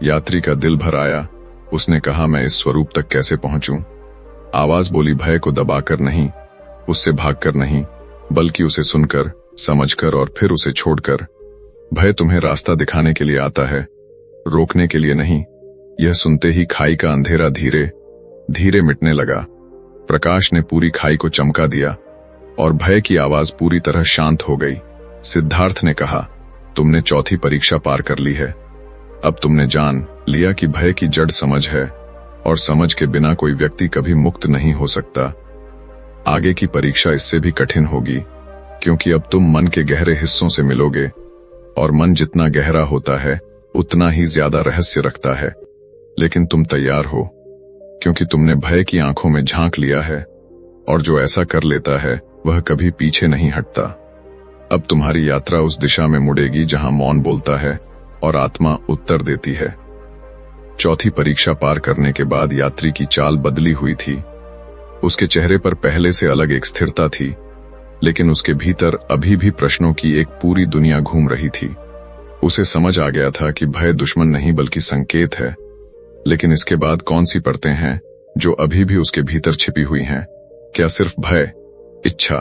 यात्री का दिल भर आया। उसने कहा, मैं इस स्वरूप तक कैसे पहुंचूं? आवाज बोली, भय को दबाकर नहीं, उससे भागकर नहीं, बल्कि उसे सुनकर, समझकर और फिर उसे छोड़कर। भय तुम्हें रास्ता दिखाने के लिए आता है, रोकने के लिए नहीं। यह सुनते ही खाई का अंधेरा धीरे धीरे मिटने लगा। प्रकाश ने पूरी खाई को चमका दिया और भय की आवाज पूरी तरह शांत हो गई। सिद्धार्थ ने कहा, तुमने चौथी परीक्षा पार कर ली है। अब तुमने जान लिया कि भय की जड़ समझ है और समझ के बिना कोई व्यक्ति कभी मुक्त नहीं हो सकता। आगे की परीक्षा इससे भी कठिन होगी, क्योंकि अब तुम मन के गहरे हिस्सों से मिलोगे और मन जितना गहरा होता है उतना ही ज्यादा रहस्य रखता है। लेकिन तुम तैयार हो, क्योंकि तुमने भय की आंखों में झांक लिया है और जो ऐसा कर लेता है वह कभी पीछे नहीं हटता। अब तुम्हारी यात्रा उस दिशा में मुड़ेगी जहां मौन बोलता है और आत्मा उत्तर देती है। चौथी परीक्षा पार करने के बाद यात्री की चाल बदली हुई थी। उसके चेहरे पर पहले से अलग एक स्थिरता थी, लेकिन उसके भीतर अभी भी प्रश्नों की एक पूरी दुनिया घूम रही थी। उसे समझ आ गया था कि भय दुश्मन नहीं बल्कि संकेत है। लेकिन इसके बाद कौन सी परतें हैं जो अभी भी उसके भीतर छिपी हुई हैं? क्या सिर्फ भय, इच्छा,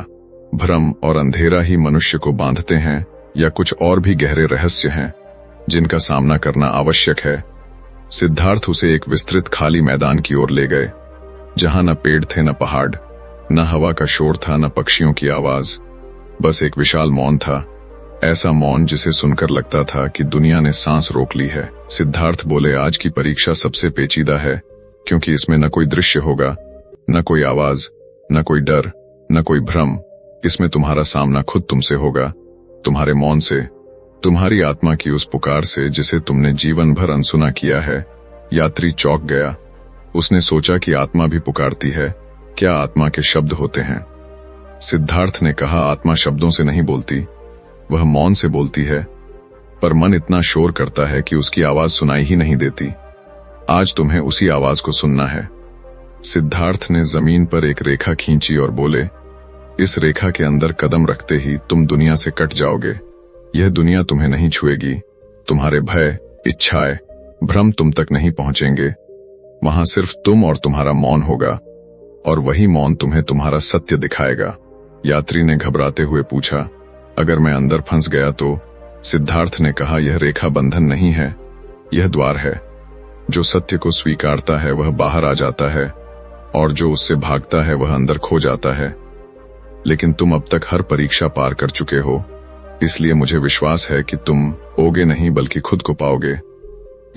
भ्रम और अंधेरा ही मनुष्य को बांधते हैं, या कुछ और भी गहरे रहस्य हैं जिनका सामना करना आवश्यक है? सिद्धार्थ उसे एक विस्तृत खाली मैदान की ओर ले गए, जहां न पेड़ थे, न पहाड़, न हवा का शोर था, न पक्षियों की आवाज। बस एक विशाल मौन था, ऐसा मौन जिसे सुनकर लगता था कि दुनिया ने सांस रोक ली है। सिद्धार्थ बोले, आज की परीक्षा सबसे पेचीदा है, क्योंकि इसमें न कोई दृश्य होगा, न कोई आवाज, न कोई डर, न कोई भ्रम। इसमें तुम्हारा सामना खुद तुमसे होगा, तुम्हारे मौन से, तुम्हारी आत्मा की उस पुकार से जिसे तुमने जीवन भर अनसुना किया है। यात्री चौंक गया। उसने सोचा कि आत्मा भी पुकारती है। क्या आत्मा के शब्द होते हैं? सिद्धार्थ ने कहा, आत्मा शब्दों से नहीं बोलती, वह मौन से बोलती है, पर मन इतना शोर करता है कि उसकी आवाज सुनाई ही नहीं देती। आज तुम्हें उसी आवाज को सुनना है। सिद्धार्थ ने जमीन पर एक रेखा खींची और बोले, इस रेखा के अंदर कदम रखते ही तुम दुनिया से कट जाओगे। यह दुनिया तुम्हें नहीं छुएगी। तुम्हारे भय, इच्छाएं, भ्रम तुम तक नहीं पहुंचेंगे। वहां सिर्फ तुम और तुम्हारा मौन होगा, और वही मौन तुम्हें तुम्हारा सत्य दिखाएगा। यात्री ने घबराते हुए पूछा, अगर मैं अंदर फंस गया तो? सिद्धार्थ ने कहा, यह रेखा बंधन नहीं है, यह द्वार है। जो सत्य को स्वीकारता है वह बाहर आ जाता है, और जो उससे भागता है वह अंदर खो जाता है। लेकिन तुम अब तक हर परीक्षा पार कर चुके हो, इसलिए मुझे विश्वास है कि तुम होगे नहीं बल्कि खुद को पाओगे।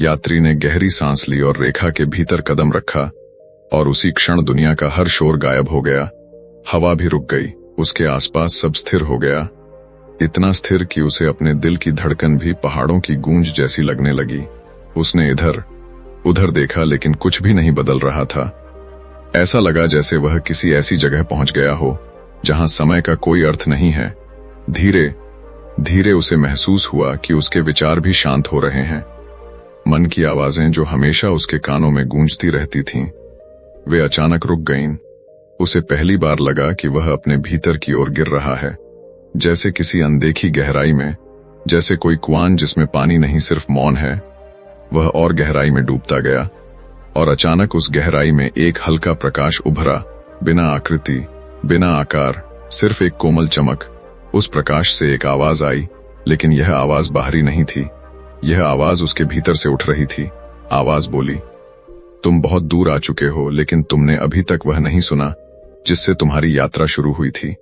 यात्री ने गहरी सांस ली और रेखा के भीतर कदम रखा, और उसी क्षण दुनिया का हर शोर गायब हो गया। हवा भी रुक गई, उसके आसपास सब स्थिर हो गया, इतना स्थिर कि उसे अपने दिल की धड़कन भी पहाड़ों की गूंज जैसी लगने लगी। उसने इधर उधर देखा, लेकिन कुछ भी नहीं बदल रहा था। ऐसा लगा जैसे वह किसी ऐसी जगह पहुंच गया हो जहां समय का कोई अर्थ नहीं है। धीरे धीरे उसे महसूस हुआ कि उसके विचार भी शांत हो रहे हैं। मन की आवाजें जो हमेशा उसके कानों में गूंजती रहती थीं, वे अचानक रुक गईं। उसे पहली बार लगा कि वह अपने भीतर की ओर गिर रहा है, जैसे किसी अनदेखी गहराई में, जैसे कोई कुआं जिसमें पानी नहीं सिर्फ मौन है। वह और गहराई में डूबता गया, और अचानक उस गहराई में एक हल्का प्रकाश उभरा, बिना आकृति, बिना आकार, सिर्फ एक कोमल चमक। उस प्रकाश से एक आवाज आई, लेकिन यह आवाज बाहरी नहीं थी, यह आवाज उसके भीतर से उठ रही थी। आवाज बोली, तुम बहुत दूर आ चुके हो, लेकिन तुमने अभी तक वह नहीं सुना जिससे तुम्हारी यात्रा शुरू हुई थी।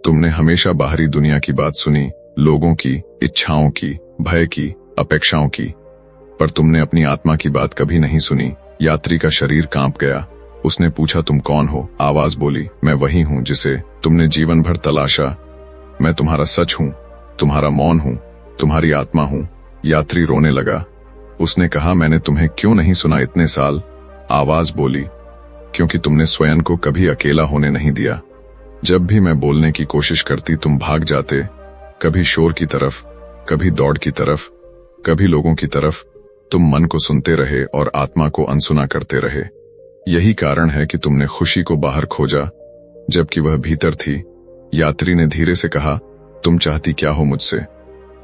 तुमने हमेशा बाहरी दुनिया की बात सुनी, लोगों की, इच्छाओं की, भय की, अपेक्षाओं की, पर तुमने अपनी आत्मा की बात कभी नहीं सुनी। यात्री का शरीर कांप गया। उसने पूछा, तुम कौन हो? आवाज बोली, मैं वही हूं जिसे तुमने जीवन भर तलाशा। मैं तुम्हारा सच हूं, तुम्हारा मौन हूं, तुम्हारी आत्मा हूं। यात्री रोने लगा। उसने कहा, मैंने तुम्हें क्यों नहीं सुना इतने साल? आवाज बोली, क्योंकि तुमने स्वयं को कभी अकेला होने नहीं दिया। जब भी मैं बोलने की कोशिश करती तुम भाग जाते, कभी शोर की तरफ, कभी दौड़ की तरफ, कभी लोगों की तरफ। तुम मन को सुनते रहे और आत्मा को अनसुना करते रहे। यही कारण है कि तुमने खुशी को बाहर खोजा, जबकि वह भीतर थी। यात्री ने धीरे से कहा, तुम चाहती क्या हो मुझसे?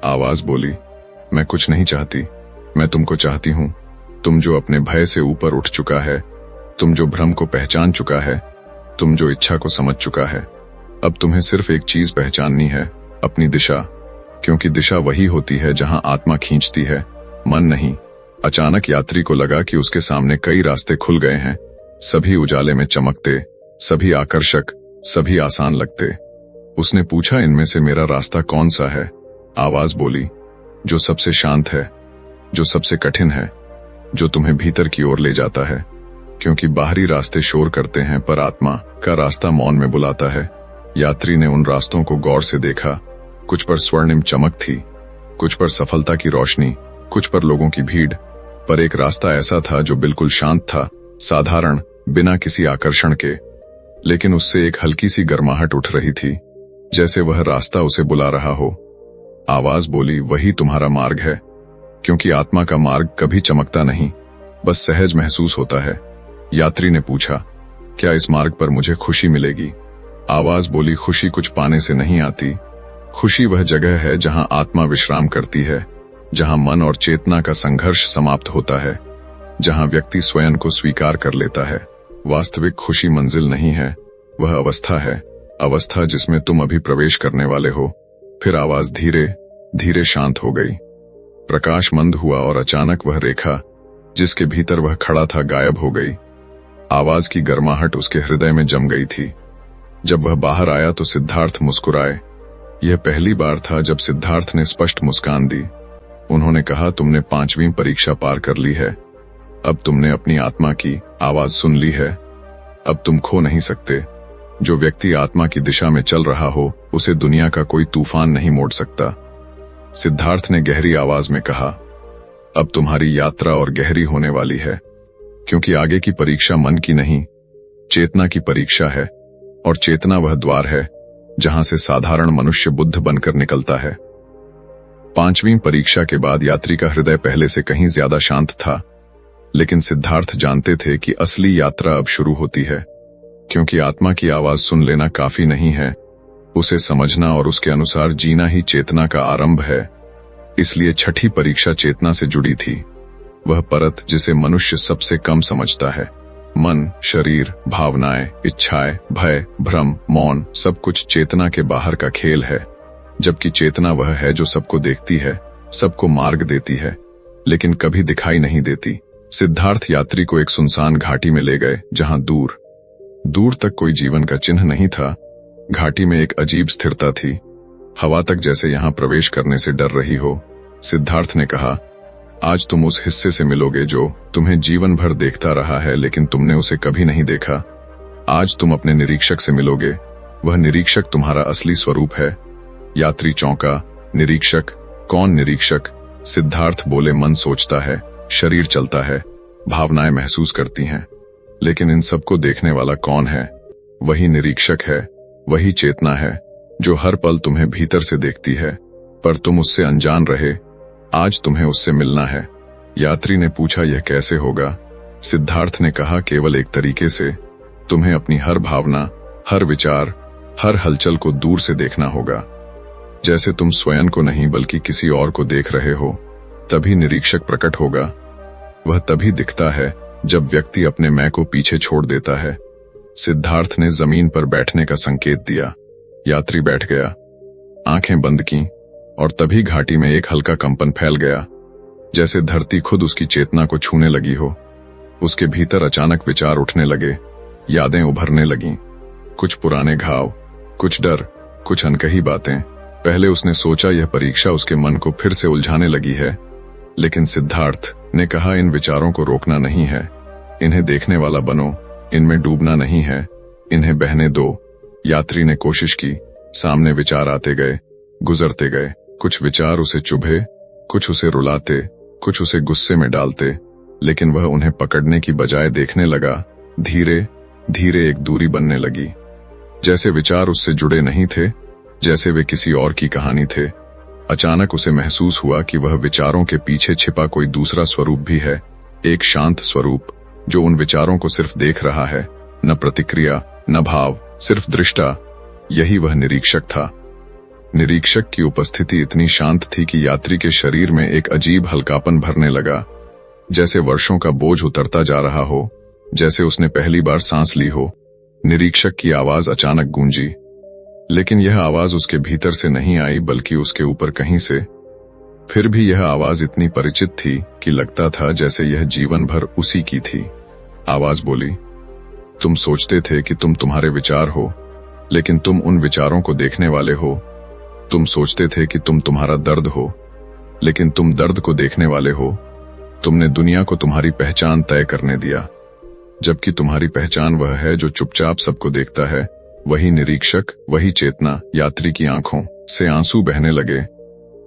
आवाज बोली, मैं कुछ नहीं चाहती, मैं तुमको चाहती हूं। तुम जो अपने भय से ऊपर उठ चुका है, तुम जो भ्रम को पहचान चुका है, तुम जो इच्छा को समझ चुका है। अब तुम्हें सिर्फ एक चीज पहचाननी है, अपनी दिशा, क्योंकि दिशा वही होती है जहां आत्मा खींचती है, मन नहीं। अचानक यात्री को लगा कि उसके सामने कई रास्ते खुल गए हैं, सभी उजाले में चमकते, सभी आकर्षक, सभी आसान लगते। उसने पूछा, इनमें से मेरा रास्ता कौन सा है? आवाज बोली, जो सबसे शांत है, जो सबसे कठिन है, जो तुम्हें भीतर की ओर ले जाता है। क्योंकि बाहरी रास्ते शोर करते हैं, पर आत्मा का रास्ता मौन में बुलाता है। यात्री ने उन रास्तों को गौर से देखा। कुछ पर स्वर्णिम चमक थी, कुछ पर सफलता की रोशनी, कुछ पर लोगों की भीड़। पर एक रास्ता ऐसा था जो बिल्कुल शांत था, साधारण, बिना किसी आकर्षण के। लेकिन उससे एक हल्की सी गर्माहट उठ रही थी, जैसे वह रास्ता उसे बुला रहा हो। आवाज बोली, वही तुम्हारा मार्ग है। क्योंकि आत्मा का मार्ग कभी चमकता नहीं, बस सहज महसूस होता है। यात्री ने पूछा, क्या इस मार्ग पर मुझे खुशी मिलेगी? आवाज बोली, खुशी कुछ पाने से नहीं आती। खुशी वह जगह है जहां आत्मा विश्राम करती है, जहां मन और चेतना का संघर्ष समाप्त होता है, जहां व्यक्ति स्वयं को स्वीकार कर लेता है। वास्तविक खुशी मंजिल नहीं है, वह अवस्था है, अवस्था जिसमें तुम अभी प्रवेश करने वाले हो। फिर आवाज धीरे धीरे शांत हो गई। प्रकाश मंद हुआ और अचानक वह रेखा जिसके भीतर वह खड़ा था गायब हो गई। आवाज की गर्माहट उसके हृदय में जम गई थी। जब वह बाहर आया तो सिद्धार्थ मुस्कुराए। यह पहली बार था जब सिद्धार्थ ने स्पष्ट मुस्कान दी। उन्होंने कहा, तुमने 5वीं परीक्षा पार कर ली है। अब तुमने अपनी आत्मा की आवाज सुन ली है। अब तुम खो नहीं सकते। जो व्यक्ति आत्मा की दिशा में चल रहा हो, उसे दुनिया का कोई तूफान नहीं मोड़ सकता। सिद्धार्थ ने गहरी आवाज में कहा, अब तुम्हारी यात्रा और गहरी होने वाली है, क्योंकि आगे की परीक्षा मन की नहीं, चेतना की परीक्षा है। और चेतना वह द्वार है जहां से साधारण मनुष्य बुद्ध बनकर निकलता है। 5वीं परीक्षा के बाद यात्री का हृदय पहले से कहीं ज्यादा शांत था, लेकिन सिद्धार्थ जानते थे कि असली यात्रा अब शुरू होती है। क्योंकि आत्मा की आवाज सुन लेना काफी नहीं है, उसे समझना और उसके अनुसार जीना ही चेतना का आरंभ है। इसलिए 6ठी परीक्षा चेतना से जुड़ी थी, वह परत जिसे मनुष्य सबसे कम समझता है। मन, शरीर, भावनाएं, इच्छाएं, भय, भ्रम, मौन, सब कुछ चेतना के बाहर का खेल है। जबकि चेतना वह है जो सबको देखती है, सबको मार्ग देती है, लेकिन कभी दिखाई नहीं देती। सिद्धार्थ यात्री को एक सुनसान घाटी में ले गए, जहां दूर दूर तक कोई जीवन का चिन्ह नहीं था। घाटी में एक अजीब स्थिरता थी, हवा तक जैसे यहां प्रवेश करने से डर रही हो। सिद्धार्थ ने कहा, आज तुम उस हिस्से से मिलोगे जो तुम्हें जीवन भर देखता रहा है, लेकिन तुमने उसे कभी नहीं देखा। आज तुम अपने निरीक्षक से मिलोगे, वह निरीक्षक तुम्हारा असली स्वरूप है। यात्री चौंका, निरीक्षक? कौन निरीक्षक? सिद्धार्थ बोले, मन सोचता है, शरीर चलता है, भावनाएं महसूस करती हैं, लेकिन इन सबको देखने वाला कौन है? वही निरीक्षक है, वही चेतना है जो हर पल तुम्हें भीतर से देखती है, पर तुम उससे अनजान रहे। आज तुम्हें उससे मिलना है। यात्री ने पूछा, यह कैसे होगा? सिद्धार्थ ने कहा, केवल एक तरीके से, तुम्हें अपनी हर भावना, हर विचार, हर हलचल को दूर से देखना होगा, जैसे तुम स्वयं को नहीं बल्कि किसी और को देख रहे हो। तभी निरीक्षक प्रकट होगा। वह तभी दिखता है जब व्यक्ति अपने मैं को पीछे छोड़ देता है। सिद्धार्थ ने जमीन पर बैठने का संकेत दिया। यात्री बैठ गया, आंखें बंद की, और तभी घाटी में एक हल्का कंपन फैल गया, जैसे धरती खुद उसकी चेतना को छूने लगी हो। उसके भीतर अचानक विचार उठने लगे, यादें उभरने लगीं, कुछ पुराने घाव, कुछ डर, कुछ अनकही बातें। पहले उसने सोचा यह परीक्षा उसके मन को फिर से उलझाने लगी है, लेकिन सिद्धार्थ ने कहा, इन विचारों को रोकना नहीं है, इन्हें देखने वाला बनो, इनमें डूबना नहीं है, इन्हें बहने दो। यात्री ने कोशिश की, सामने विचार आते गए, गुजरते गए। कुछ विचार उसे चुभे, कुछ उसे रुलाते, कुछ उसे गुस्से में डालते, लेकिन वह उन्हें पकड़ने की बजाय देखने लगा। धीरे धीरे एक दूरी बनने लगी, जैसे विचार उससे जुड़े नहीं थे, जैसे वे किसी और की कहानी थे। अचानक उसे महसूस हुआ कि वह विचारों के पीछे छिपा कोई दूसरा स्वरूप भी है, एक शांत स्वरूप जो उन विचारों को सिर्फ देख रहा है, न प्रतिक्रिया, न भाव, सिर्फ दृष्टा। यही वह निरीक्षक था। निरीक्षक की उपस्थिति इतनी शांत थी कि यात्री के शरीर में एक अजीब हल्कापन भरने लगा, जैसे वर्षों का बोझ उतरता जा रहा हो, जैसे उसने पहली बार सांस ली हो। निरीक्षक की आवाज अचानक गूंजी, लेकिन यह आवाज उसके भीतर से नहीं आई बल्कि उसके ऊपर कहीं से। फिर भी यह आवाज इतनी परिचित थी कि लगता था जैसे यह जीवन भर उसी की थी। आवाज बोली, तुम सोचते थे कि तुम तुम्हारे विचार हो, लेकिन तुम उन विचारों को देखने वाले हो। तुम सोचते थे कि तुम तुम्हारा दर्द हो, लेकिन तुम दर्द को देखने वाले हो। तुमने दुनिया को तुम्हारी पहचान तय करने दिया, जबकि तुम्हारी पहचान वह है जो चुपचाप सबको देखता है। वही निरीक्षक, वही चेतना। यात्री की आंखों से आंसू बहने लगे।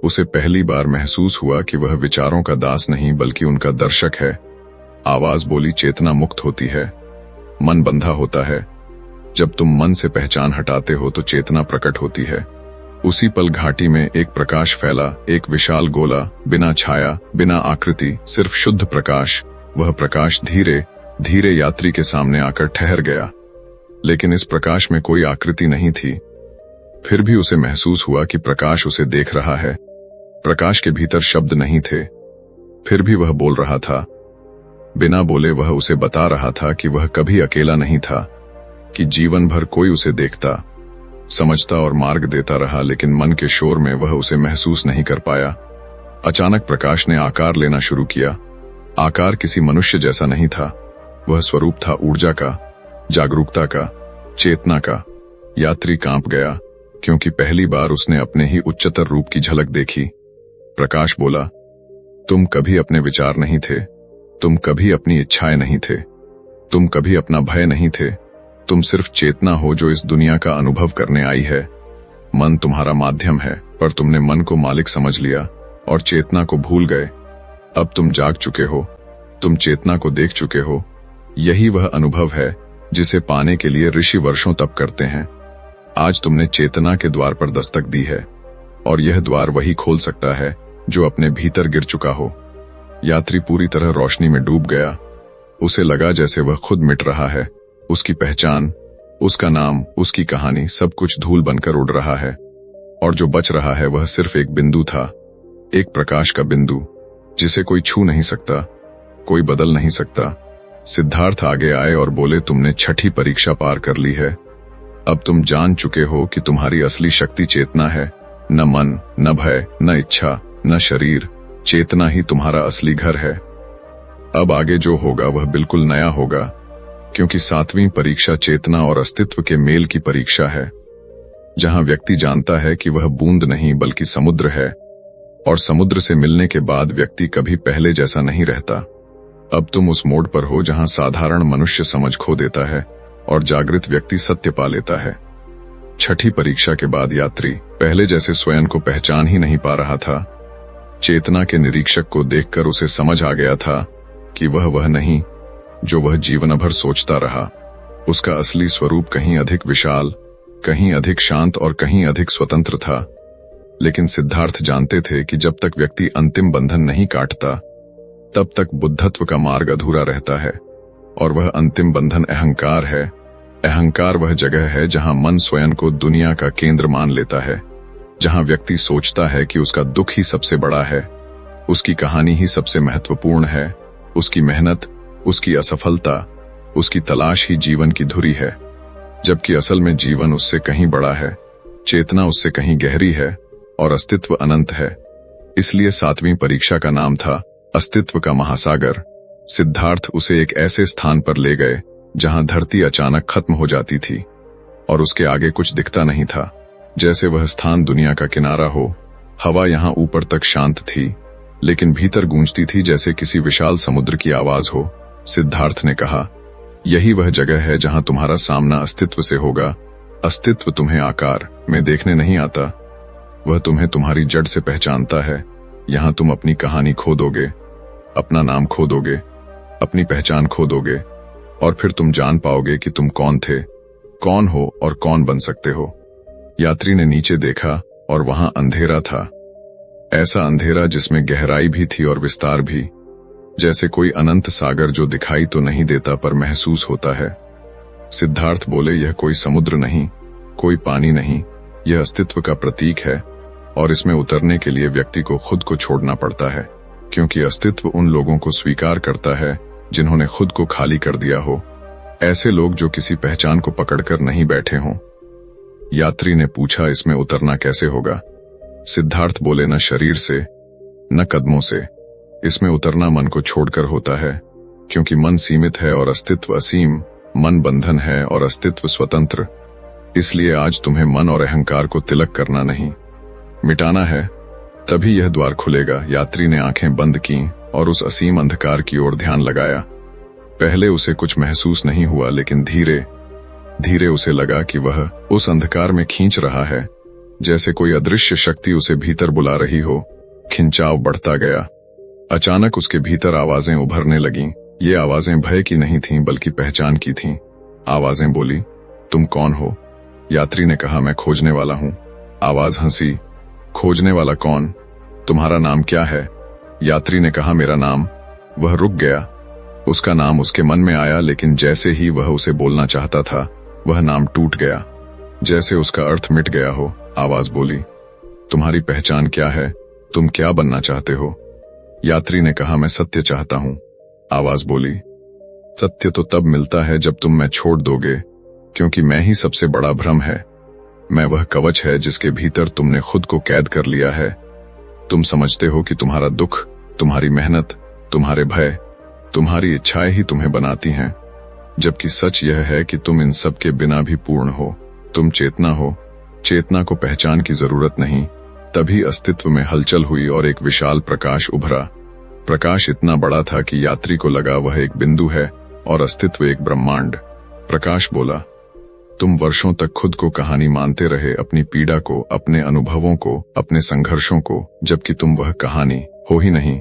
उसे पहली बार महसूस हुआ कि वह विचारों का दास नहीं बल्कि उनका दर्शक है। आवाज बोली, चेतना मुक्त होती है, मन बंधा होता है। जब तुम मन से पहचान हटाते हो तो चेतना प्रकट होती है। उसी पल घाटी में एक प्रकाश फैला, एक विशाल गोला, बिना छाया, बिना आकृति, सिर्फ शुद्ध प्रकाश। वह प्रकाश धीरे धीरे यात्री के सामने आकर ठहर गया, लेकिन इस प्रकाश में कोई आकृति नहीं थी। फिर भी उसे महसूस हुआ कि प्रकाश उसे देख रहा है। प्रकाश के भीतर शब्द नहीं थे, फिर भी वह बोल रहा था। बिना बोले वह उसे बता रहा था कि वह कभी अकेला नहीं था, कि जीवन भर कोई उसे देखता, समझता और मार्ग देता रहा, लेकिन मन के शोर में वह उसे महसूस नहीं कर पाया। अचानक प्रकाश ने आकार लेना शुरू किया। आकार किसी मनुष्य जैसा नहीं था, वह स्वरूप था ऊर्जा का, जागरूकता का, चेतना का। यात्री कांप गया, क्योंकि पहली बार उसने अपने ही उच्चतर रूप की झलक देखी। प्रकाश बोला, तुम कभी अपने विचार नहीं थे, तुम कभी अपनी इच्छाएं नहीं थे, तुम कभी अपना भय नहीं थे। तुम सिर्फ चेतना हो जो इस दुनिया का अनुभव करने आई है। मन तुम्हारा माध्यम है, पर तुमने मन को मालिक समझ लिया और चेतना को भूल गए। अब तुम जाग चुके हो, तुम चेतना को देख चुके हो। यही वह अनुभव है जिसे पाने के लिए ऋषि वर्षों तप करते हैं। आज तुमने चेतना के द्वार पर दस्तक दी है, और यह द्वार वही खोल सकता है जो अपने भीतर गिर चुका हो। यात्री पूरी तरह रोशनी में डूब गया। उसे लगा जैसे वह खुद मिट रहा है। उसकी पहचान, उसका नाम, उसकी कहानी, सब कुछ धूल बनकर उड़ रहा है, और जो बच रहा है वह सिर्फ एक बिंदु था, एक प्रकाश का बिंदु जिसे कोई छू नहीं सकता, कोई बदल नहीं सकता। सिद्धार्थ आगे आए और बोले, तुमने छठी परीक्षा पार कर ली है। अब तुम जान चुके हो कि तुम्हारी असली शक्ति चेतना है। न मन, न भय, न इच्छा, न शरीर। चेतना ही तुम्हारा असली घर है। अब आगे जो होगा वह बिल्कुल नया होगा, क्योंकि 7वीं परीक्षा चेतना और अस्तित्व के मेल की परीक्षा है, जहां व्यक्ति जानता है कि वह बूंद नहीं बल्कि समुद्र है, और समुद्र से मिलने के बाद व्यक्ति कभी पहले जैसा नहीं रहता। अब तुम उस मोड़ पर हो जहां साधारण मनुष्य समझ खो देता है और जागृत व्यक्ति सत्य पा लेता है। छठी परीक्षा के बाद यात्री पहले जैसे स्वयं को पहचान ही नहीं पा रहा था। चेतना के निरीक्षक को देखकर उसे समझ आ गया था कि वह नहीं जो वह जीवन भर सोचता रहा। उसका असली स्वरूप कहीं अधिक विशाल, कहीं अधिक शांत और कहीं अधिक स्वतंत्र था। लेकिन सिद्धार्थ जानते थे कि जब तक व्यक्ति अंतिम बंधन नहीं काटता, तब तक बुद्धत्व का मार्ग अधूरा रहता है। और वह अंतिम बंधन अहंकार है। अहंकार वह जगह है जहां मन स्वयं को दुनिया का केंद्र मान लेता है, जहां व्यक्ति सोचता है कि उसका दुख ही सबसे बड़ा है, उसकी कहानी ही सबसे महत्वपूर्ण है, उसकी मेहनत, उसकी असफलता, उसकी तलाश ही जीवन की धुरी है, जबकि असल में जीवन उससे कहीं बड़ा है, चेतना उससे कहीं गहरी है, और अस्तित्व अनंत है। इसलिए 7वीं परीक्षा का नाम था अस्तित्व का महासागर। सिद्धार्थ उसे एक ऐसे स्थान पर ले गए जहां धरती अचानक खत्म हो जाती थी और उसके आगे कुछ दिखता नहीं था। जैसे वह स्थान दुनिया का किनारा हो। हवा यहां ऊपर तक शांत थी, लेकिन भीतर गूंजती थी जैसे किसी विशाल समुद्र की आवाज हो। सिद्धार्थ ने कहा, यही वह जगह है जहां तुम्हारा सामना अस्तित्व से होगा। अस्तित्व तुम्हें आकार में देखने नहीं आता, वह तुम्हें तुम्हारी जड़ से पहचानता है। यहां तुम अपनी कहानी खो दोगे, अपना नाम खो दोगे, अपनी पहचान खो दोगे, और फिर तुम जान पाओगे कि तुम कौन थे, कौन हो और कौन बन सकते हो। यात्री ने नीचे देखा और वहां अंधेरा था। ऐसा अंधेरा जिसमें गहराई भी थी और विस्तार भी, जैसे कोई अनंत सागर जो दिखाई तो नहीं देता पर महसूस होता है। सिद्धार्थ बोले, यह कोई समुद्र नहीं, कोई पानी नहीं, यह अस्तित्व का प्रतीक है और इसमें उतरने के लिए व्यक्ति को खुद को छोड़ना पड़ता है, क्योंकि अस्तित्व उन लोगों को स्वीकार करता है जिन्होंने खुद को खाली कर दिया हो, ऐसे लोग जो किसी पहचान को पकड़कर नहीं बैठे हों। यात्री ने पूछा, इसमें उतरना कैसे होगा? सिद्धार्थ बोले, न शरीर से न कदमों से। इसमें उतरना मन को छोड़कर होता है, क्योंकि मन सीमित है और अस्तित्व असीम, मन बंधन है और अस्तित्व स्वतंत्र। इसलिए आज तुम्हें मन और अहंकार को तिलक करना नहीं, मिटाना है, तभी यह द्वार खुलेगा। यात्री ने आंखें बंद की और उस असीम अंधकार की ओर ध्यान लगाया। पहले उसे कुछ महसूस नहीं हुआ, लेकिन धीरे धीरे उसे लगा कि वह उस अंधकार में खींच रहा है, जैसे कोई अदृश्य शक्ति उसे भीतर बुला रही हो। खिंचाव बढ़ता गया। अचानक उसके भीतर आवाजें उभरने लगीं। ये आवाजें भय की नहीं थीं, बल्कि पहचान की थीं। आवाजें बोली, तुम कौन हो? यात्री ने कहा, मैं खोजने वाला हूं। आवाज हंसी, खोजने वाला कौन? तुम्हारा नाम क्या है? यात्री ने कहा, मेरा नाम। वह रुक गया। उसका नाम उसके मन में आया, लेकिन जैसे ही वह उसे बोलना चाहता था, वह नाम टूट गया, जैसे उसका अर्थ मिट गया हो। आवाज बोली, तुम्हारी पहचान क्या है? तुम क्या बनना चाहते हो? यात्री ने कहा, मैं सत्य चाहता हूं। आवाज बोली, सत्य तो तब मिलता है जब तुम मैं छोड़ दोगे, क्योंकि मैं ही सबसे बड़ा भ्रम है। मैं वह कवच है जिसके भीतर तुमने खुद को कैद कर लिया है। तुम समझते हो कि तुम्हारा दुख, तुम्हारी मेहनत, तुम्हारे भय, तुम्हारी इच्छाएं ही तुम्हें बनाती हैं, जबकि सच यह है कि तुम इन सब के बिना भी पूर्ण हो। तुम चेतना हो। चेतना को पहचान की जरूरत नहीं। तभी अस्तित्व में हलचल हुई और एक विशाल प्रकाश उभरा। प्रकाश इतना बड़ा था कि यात्री को लगा वह एक बिंदु है और अस्तित्व एक ब्रह्मांड। प्रकाश बोला, तुम वर्षों तक खुद को कहानी मानते रहे, अपनी पीड़ा को, अपने अनुभवों को, अपने संघर्षों को, जबकि तुम वह कहानी हो ही नहीं।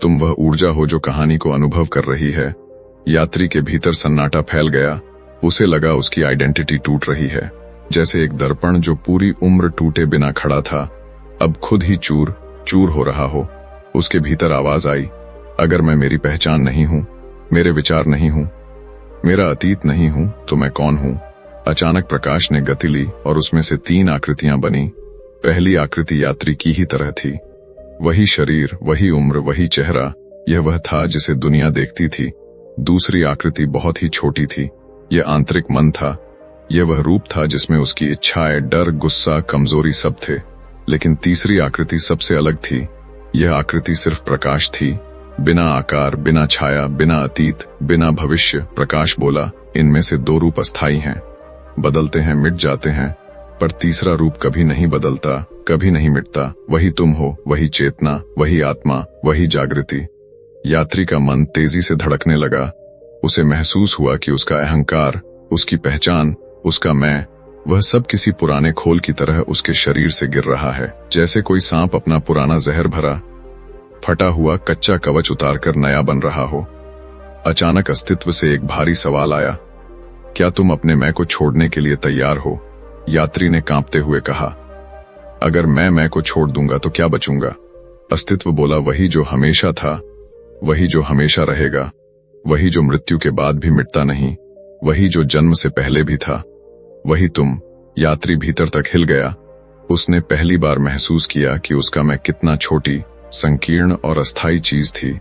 तुम वह ऊर्जा हो जो कहानी को अनुभव कर रही है। यात्री के भीतर सन्नाटा फैल गया। उसे लगा उसकी आइडेंटिटी टूट रही है, जैसे एक दर्पण जो पूरी उम्र टूटे बिना खड़ा था, अब खुद ही चूर चूर हो रहा हो। उसके भीतर आवाज आई, अगर मैं मेरी पहचान नहीं हूं, मेरे विचार नहीं हूं, मेरा अतीत नहीं हूं, तो मैं कौन हूं? अचानक प्रकाश ने गति ली और उसमें से 3 आकृतियां बनी। पहली आकृति यात्री की ही तरह थी। वही शरीर, वही उम्र, वही चेहरा। यह वह था जिसे दुनिया देखती थी। दूसरी आकृति बहुत ही छोटी थी। यह आंतरिक मन था। यह वह रूप था जिसमें उसकी इच्छाएं, डर, गुस्सा, कमजोरी सब थे। लेकिन तीसरी आकृति सबसे अलग थी। यह आकृति सिर्फ प्रकाश थी, बिना आकार, बिना छाया, बिना अतीत, बिना भविष्य। प्रकाश बोला, इनमें से 2 रूप अस्थायी हैं, बदलते हैं, मिट जाते हैं, पर तीसरा रूप कभी नहीं बदलता, कभी नहीं मिटता। वही तुम हो, वही चेतना, वही आत्मा, वही जागृति। यात्री का मन तेजी से धड़कने लगा। उसे महसूस हुआ कि उसका अहंकार, उसकी पहचान, उसका मैं, वह सब किसी पुराने खोल की तरह उसके शरीर से गिर रहा है। जैसे कोई सांप अपना पुराना जहर भरा, फटा हुआ कच्चा कवच उतारकर नया बन रहा हो। अचानक अस्तित्व से एक भारी सवाल आया, क्या तुम अपने मैं को छोड़ने के लिए तैयार हो? यात्री ने कांपते हुए कहा, अगर मैं को छोड़ दूंगा तो क्या बचूंगा? अस्तित्व बोला, वही जो हमेशा था, वही जो हमेशा रहेगा, वही जो मृत्यु के बाद भी मिटता नहीं, वही जो जन्म से पहले भी था, वही तुम। यात्री भीतर तक हिल गया। उसने पहली बार महसूस किया कि उसका मैं कितना छोटी, संकीर्ण और अस्थायी चीज थी।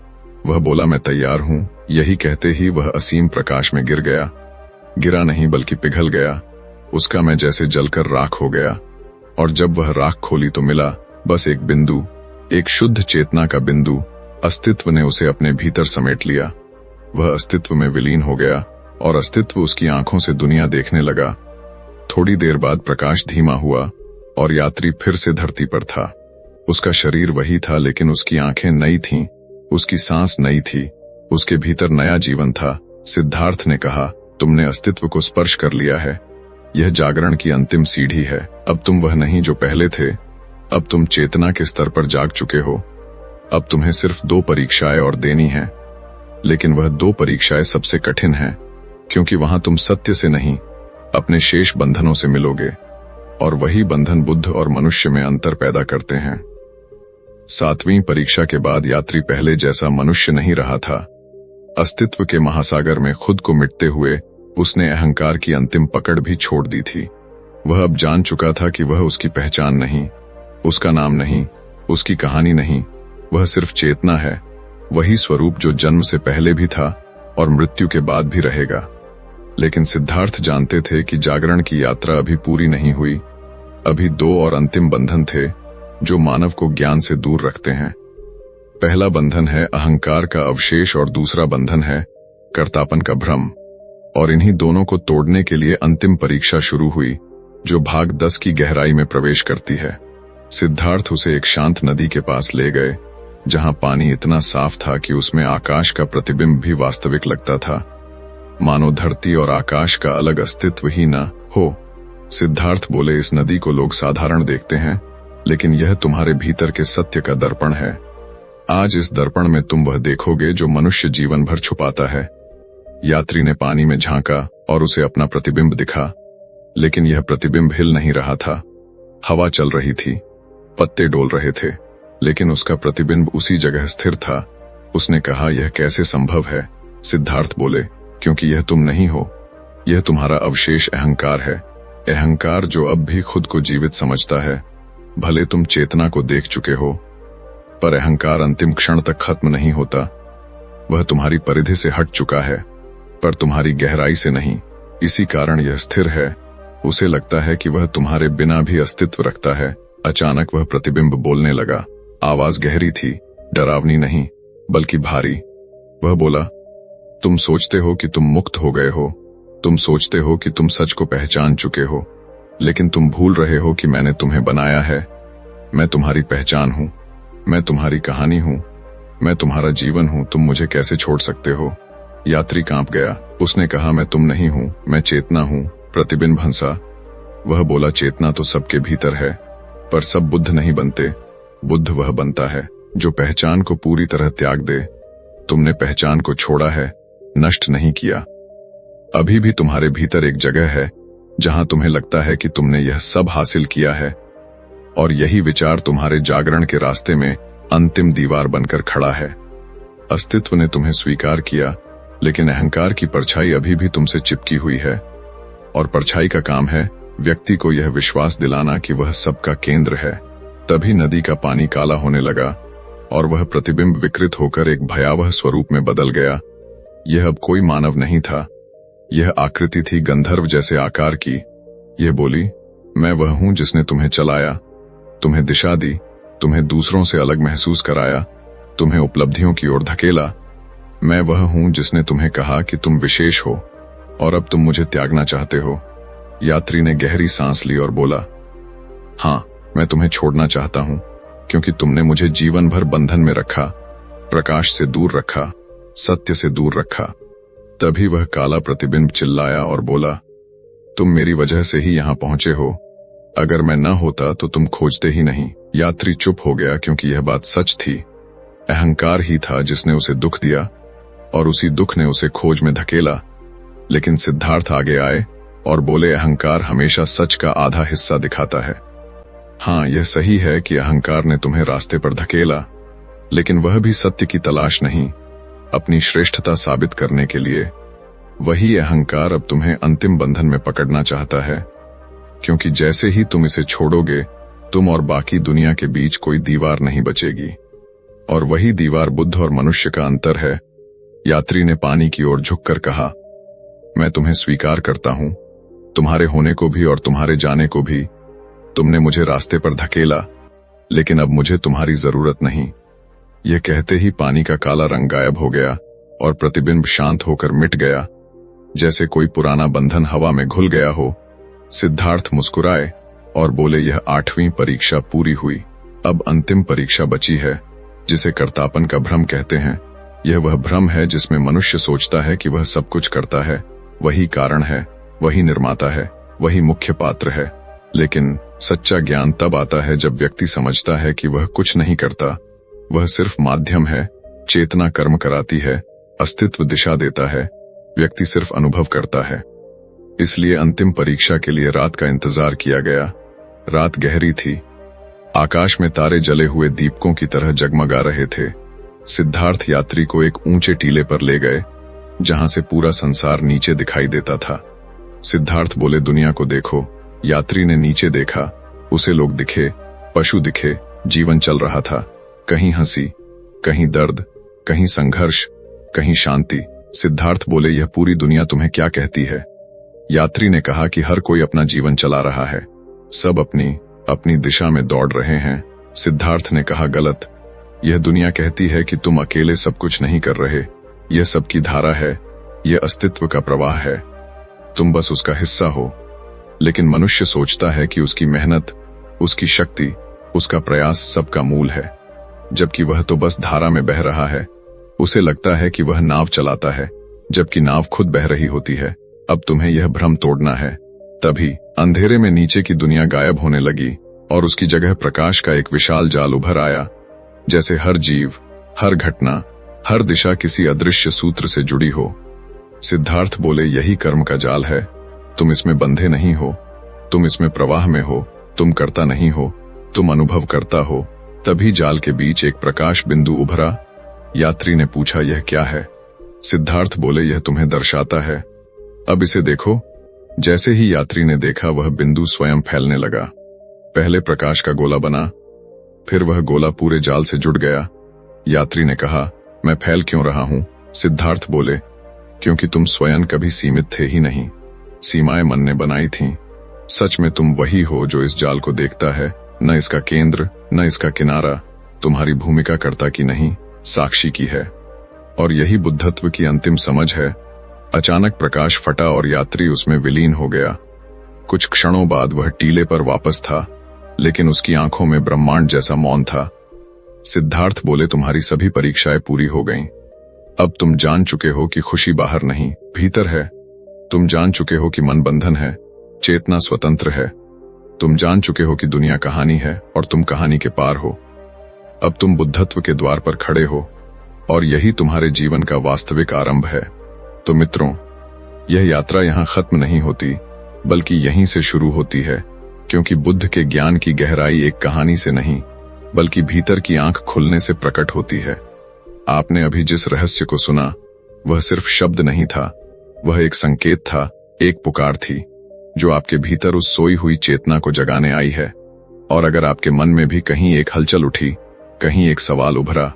वह बोला, मैं तैयार हूं। यही कहते ही वह असीम प्रकाश में गिर गया। गिरा नहीं बल्कि पिघल गया। उसका मैं जैसे जलकर राख हो गया, और जब वह राख खोली तो मिला बस एक बिंदु, एक शुद्ध चेतना का बिंदु। अस्तित्व ने उसे अपने भीतर समेट लिया। वह अस्तित्व में विलीन हो गया और अस्तित्व उसकी आंखों से दुनिया देखने लगा। थोड़ी देर बाद प्रकाश धीमा हुआ और यात्री फिर से धरती पर था। उसका शरीर वही था, लेकिन उसकी आंखें नई थीं, उसकी सांस नई थी, उसके भीतर नया जीवन था। सिद्धार्थ ने कहा, तुमने अस्तित्व को स्पर्श कर लिया है। यह जागरण की अंतिम सीढ़ी है। अब तुम वह नहीं जो पहले थे। अब तुम चेतना के स्तर पर जाग चुके हो। अब तुम्हें सिर्फ 2 परीक्षाएं और देनी हैं, लेकिन वह 2 परीक्षाएं सबसे कठिन हैं, क्योंकि वहां तुम सत्य से नहीं, अपने शेष बंधनों से मिलोगे, और वही बंधन बुद्ध और मनुष्य में अंतर पैदा करते हैं। 7वीं परीक्षा के बाद यात्री पहले जैसा मनुष्य नहीं रहा था। अस्तित्व के महासागर में खुद को मिटते हुए उसने अहंकार की अंतिम पकड़ भी छोड़ दी थी। वह अब जान चुका था कि वह उसकी पहचान नहीं, उसका नाम नहीं, उसकी कहानी नहीं, वह सिर्फ चेतना है, वही स्वरूप जो जन्म से पहले भी था और मृत्यु के बाद भी रहेगा। लेकिन सिद्धार्थ जानते थे कि जागरण की यात्रा अभी पूरी नहीं हुई। अभी दो और अंतिम बंधन थे जो मानव को ज्ञान से दूर रखते हैं। पहला बंधन है अहंकार का अवशेष और दूसरा बंधन है कर्तापन का भ्रम। और इन्हीं दोनों को तोड़ने के लिए अंतिम परीक्षा शुरू हुई जो भाग 10 की गहराई में प्रवेश करती है। सिद्धार्थ उसे एक शांत नदी के पास ले गए जहां पानी इतना साफ था कि उसमें आकाश का प्रतिबिंब भी वास्तविक लगता था, मानो धरती और आकाश का अलग अस्तित्व ही न हो। सिद्धार्थ बोले, इस नदी को लोग साधारण देखते हैं, लेकिन यह तुम्हारे भीतर के सत्य का दर्पण है। आज इस दर्पण में तुम वह देखोगे जो मनुष्य जीवन भर छुपाता है। यात्री ने पानी में झांका और उसे अपना प्रतिबिंब दिखा, लेकिन यह प्रतिबिंब हिल नहीं रहा था। हवा चल रही थी, पत्ते डोल रहे थे, लेकिन उसका प्रतिबिंब उसी जगह स्थिर था। उसने कहा, यह कैसे संभव है? सिद्धार्थ बोले, क्योंकि यह तुम नहीं हो, यह तुम्हारा अवशेष अहंकार है। अहंकार जो अब भी खुद को जीवित समझता है। भले तुम चेतना को देख चुके हो, पर अहंकार अंतिम क्षण तक खत्म नहीं होता। वह तुम्हारी परिधि से हट चुका है, पर तुम्हारी गहराई से नहीं। इसी कारण यह स्थिर है। उसे लगता है कि वह तुम्हारे बिना भी अस्तित्व रखता है। अचानक वह प्रतिबिंब बोलने लगा। आवाज गहरी थी, डरावनी नहीं, बल्कि भारी। वह बोला, तुम सोचते हो कि तुम मुक्त हो गए हो, तुम सोचते हो कि तुम सच को पहचान चुके हो, लेकिन तुम भूल रहे हो कि मैंने तुम्हें बनाया है। मैं तुम्हारी पहचान हूं, मैं तुम्हारी कहानी हूं, मैं तुम्हारा जीवन हूं। तुम मुझे कैसे छोड़ सकते हो? यात्री कांप गया। उसने कहा, मैं तुम नहीं हूं, मैं चेतना हूं। प्रतिबिंब हंसा। वह बोला, चेतना तो सबके भीतर है, पर सब बुद्ध नहीं बनते। बुद्ध वह बनता है जो पहचान को पूरी तरह त्याग दे। तुमने पहचान को छोड़ा है, नष्ट नहीं किया। अभी भी तुम्हारे भीतर एक जगह है जहां तुम्हें लगता है कि तुमने यह सब हासिल किया है, और यही विचार तुम्हारे जागरण के रास्ते में अंतिम दीवार बनकर खड़ा है। अस्तित्व ने तुम्हें स्वीकार किया, लेकिन अहंकार की परछाई अभी भी तुमसे चिपकी हुई है, और परछाई का काम है व्यक्ति को यह विश्वास दिलाना कि वह सबका केंद्र है। तभी नदी का पानी काला होने लगा और वह प्रतिबिंब विकृत होकर एक भयावह स्वरूप में बदल गया। यह अब कोई मानव नहीं था, यह आकृति थी गंधर्व जैसे आकार की। यह बोली, मैं वह हूं जिसने तुम्हें चलाया, तुम्हें दिशा दी, तुम्हें दूसरों से अलग महसूस कराया, तुम्हें उपलब्धियों की ओर धकेला। मैं वह हूं जिसने तुम्हें कहा कि तुम विशेष हो और अब तुम मुझे त्यागना चाहते हो। यात्री ने गहरी सांस ली और बोला, हाँ, मैं तुम्हें छोड़ना चाहता हूं, क्योंकि तुमने मुझे जीवन भर बंधन में रखा, प्रकाश से दूर रखा, सत्य से दूर रखा। तभी वह काला प्रतिबिंब चिल्लाया और बोला, तुम मेरी वजह से ही यहां पहुंचे हो। अगर मैं न होता तो तुम खोजते ही नहीं। यात्री चुप हो गया, क्योंकि यह बात सच थी। अहंकार ही था जिसने उसे दुख दिया, और उसी दुख ने उसे खोज में धकेला। लेकिन सिद्धार्थ आगे आए और बोले, अहंकार हमेशा सच का आधा हिस्सा दिखाता है। हाँ, यह सही है कि अहंकार ने तुम्हें रास्ते पर धकेला, लेकिन वह भी सत्य की तलाश नहीं, अपनी श्रेष्ठता साबित करने के लिए। वही अहंकार अब तुम्हें अंतिम बंधन में पकड़ना चाहता है, क्योंकि जैसे ही तुम इसे छोड़ोगे, तुम और बाकी दुनिया के बीच कोई दीवार नहीं बचेगी। और वही दीवार बुद्ध और मनुष्य का अंतर है। यात्री ने पानी की ओर झुककर कहा, मैं तुम्हें स्वीकार करता हूं, तुम्हारे होने को भी और तुम्हारे जाने को भी। तुमने मुझे रास्ते पर धकेला, लेकिन अब मुझे तुम्हारी जरूरत नहीं। यह कहते ही पानी का काला रंग गायब हो गया और प्रतिबिंब शांत होकर मिट गया, जैसे कोई पुराना बंधन हवा में घुल गया हो। सिद्धार्थ मुस्कुराए और बोले, यह 8वीं परीक्षा पूरी हुई। अब अंतिम परीक्षा बची है, जिसे कर्तापन का भ्रम कहते हैं। यह वह भ्रम है जिसमें मनुष्य सोचता है कि वह सब कुछ करता है, वही कारण है, वही निर्माता है, वही मुख्य पात्र है। लेकिन सच्चा ज्ञान तब आता है जब व्यक्ति समझता है कि वह कुछ नहीं करता, वह सिर्फ माध्यम है। चेतना कर्म कराती है, अस्तित्व दिशा देता है, व्यक्ति सिर्फ अनुभव करता है। इसलिए अंतिम परीक्षा के लिए रात का इंतजार किया गया। रात गहरी थी, आकाश में तारे जले हुए दीपकों की तरह जगमगा रहे थे। सिद्धार्थ यात्री को एक ऊंचे टीले पर ले गए, जहां से पूरा संसार नीचे दिखाई देता था। सिद्धार्थ बोले, दुनिया को देखो, यात्री ने नीचे देखा। उसे लोग दिखे, पशु दिखे, जीवन चल रहा था। कहीं हंसी, कहीं दर्द, कहीं संघर्ष, कहीं शांति। सिद्धार्थ बोले, यह पूरी दुनिया तुम्हें क्या कहती है? यात्री ने कहा कि हर कोई अपना जीवन चला रहा है, सब अपनी अपनी दिशा में दौड़ रहे हैं। सिद्धार्थ ने कहा, गलत। यह दुनिया कहती है कि तुम अकेले सब कुछ नहीं कर रहे। यह सबकी धारा है, यह अस्तित्व का प्रवाह है, तुम बस उसका हिस्सा हो। लेकिन मनुष्य सोचता है कि उसकी मेहनत, उसकी शक्ति, उसका प्रयास सबका मूल है, जबकि वह तो बस धारा में बह रहा है। उसे लगता है कि वह नाव चलाता है, जबकि नाव खुद बह रही होती है। अब तुम्हें यह भ्रम तोड़ना है। तभी अंधेरे में नीचे की दुनिया गायब होने लगी और उसकी जगह प्रकाश का एक विशाल जाल उभर आया। जैसे हर जीव, हर घटना, हर दिशा किसी अदृश्य सूत्र से जुड़ी हो। सिद्धार्थ बोले, यही कर्म का जाल है। तुम इसमें बंधे नहीं हो, तुम इसमें प्रवाह में हो। तुम करता नहीं हो, तुम अनुभव करता हो। तभी जाल के बीच एक प्रकाश बिंदु उभरा। यात्री ने पूछा, यह क्या है? सिद्धार्थ बोले, यह तुम्हें दर्शाता है। अब इसे देखो। जैसे ही यात्री ने देखा, वह बिंदु स्वयं फैलने लगा। पहले प्रकाश का गोला बना, फिर वह गोला पूरे जाल से जुड़ गया। यात्री ने कहा, मैं फैल क्यों रहा हूं? सिद्धार्थ बोले, क्योंकि तुम स्वयं कभी सीमित थे ही नहीं, सीमाएं मन ने बनाई थीं। सच में तुम वही हो जो इस जाल को देखता है, न इसका केंद्र, न इसका किनारा। तुम्हारी भूमिका कर्ता की नहीं, साक्षी की है। और यही बुद्धत्व की अंतिम समझ है। अचानक प्रकाश फटा और यात्री उसमें विलीन हो गया। कुछ क्षणों बाद वह टीले पर वापस था, लेकिन उसकी आंखों में ब्रह्मांड जैसा मौन था। सिद्धार्थ बोले, तुम्हारी सभी परीक्षाएं पूरी हो गईं। अब तुम जान चुके हो कि खुशी बाहर नहीं, भीतर है। तुम जान चुके हो कि मन बंधन है, चेतना स्वतंत्र है। तुम जान चुके हो कि दुनिया कहानी है और तुम कहानी के पार हो। अब तुम बुद्धत्व के द्वार पर खड़े हो और यही तुम्हारे जीवन का वास्तविक आरंभ है। तो मित्रों, यह यात्रा यहाँ खत्म नहीं होती, बल्कि यहीं से शुरू होती है। क्योंकि बुद्ध के ज्ञान की गहराई एक कहानी से नहीं, बल्कि भीतर की आंख खुलने से प्रकट होती है। आपने अभी जिस रहस्य को सुना, वह सिर्फ शब्द नहीं था, वह एक संकेत था, एक पुकार थी, जो आपके भीतर उस सोई हुई चेतना को जगाने आई है। और अगर आपके मन में भी कहीं एक हलचल उठी, कहीं एक सवाल उभरा,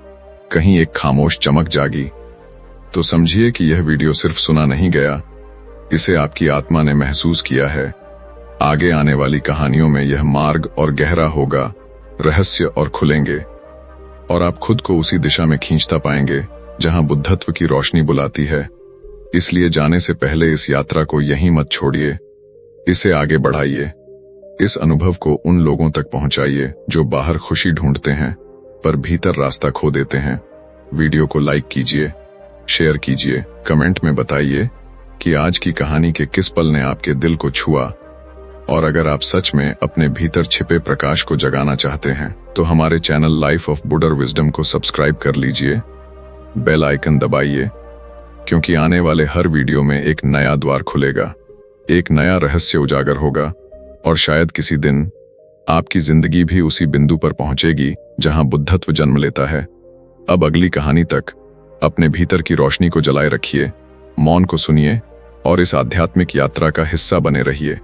कहीं एक खामोश चमक जागी, तो समझिए कि यह वीडियो सिर्फ सुना नहीं गया, इसे आपकी आत्मा ने महसूस किया है। आगे आने वाली कहानियों में यह मार्ग और गहरा होगा, रहस्य और खुलेंगे, और आप खुद को उसी दिशा में खींचता पाएंगे जहां बुद्धत्व की रोशनी बुलाती है। इसलिए जाने से पहले इस यात्रा को यहीं मत छोड़िए, इसे आगे बढ़ाइए। इस अनुभव को उन लोगों तक पहुंचाइए जो बाहर खुशी ढूंढते हैं पर भीतर रास्ता खो देते हैं। वीडियो को लाइक कीजिए, शेयर कीजिए, कमेंट में बताइए कि आज की कहानी के किस पल ने आपके दिल को छुआ। और अगर आप सच में अपने भीतर छिपे प्रकाश को जगाना चाहते हैं, तो हमारे चैनल लाइफ ऑफ बुडर विजडम को सब्सक्राइब कर लीजिए, बेल आइकन दबाइए, क्योंकि आने वाले हर वीडियो में एक नया द्वार खुलेगा, एक नया रहस्य उजागर होगा, और शायद किसी दिन आपकी जिंदगी भी उसी बिंदु पर पहुंचेगी जहां बुद्धत्व जन्म लेता है। अब अगली कहानी तक अपने भीतर की रोशनी को जलाए रखिए, मौन को सुनिए और इस आध्यात्मिक यात्रा का हिस्सा बने रहिए।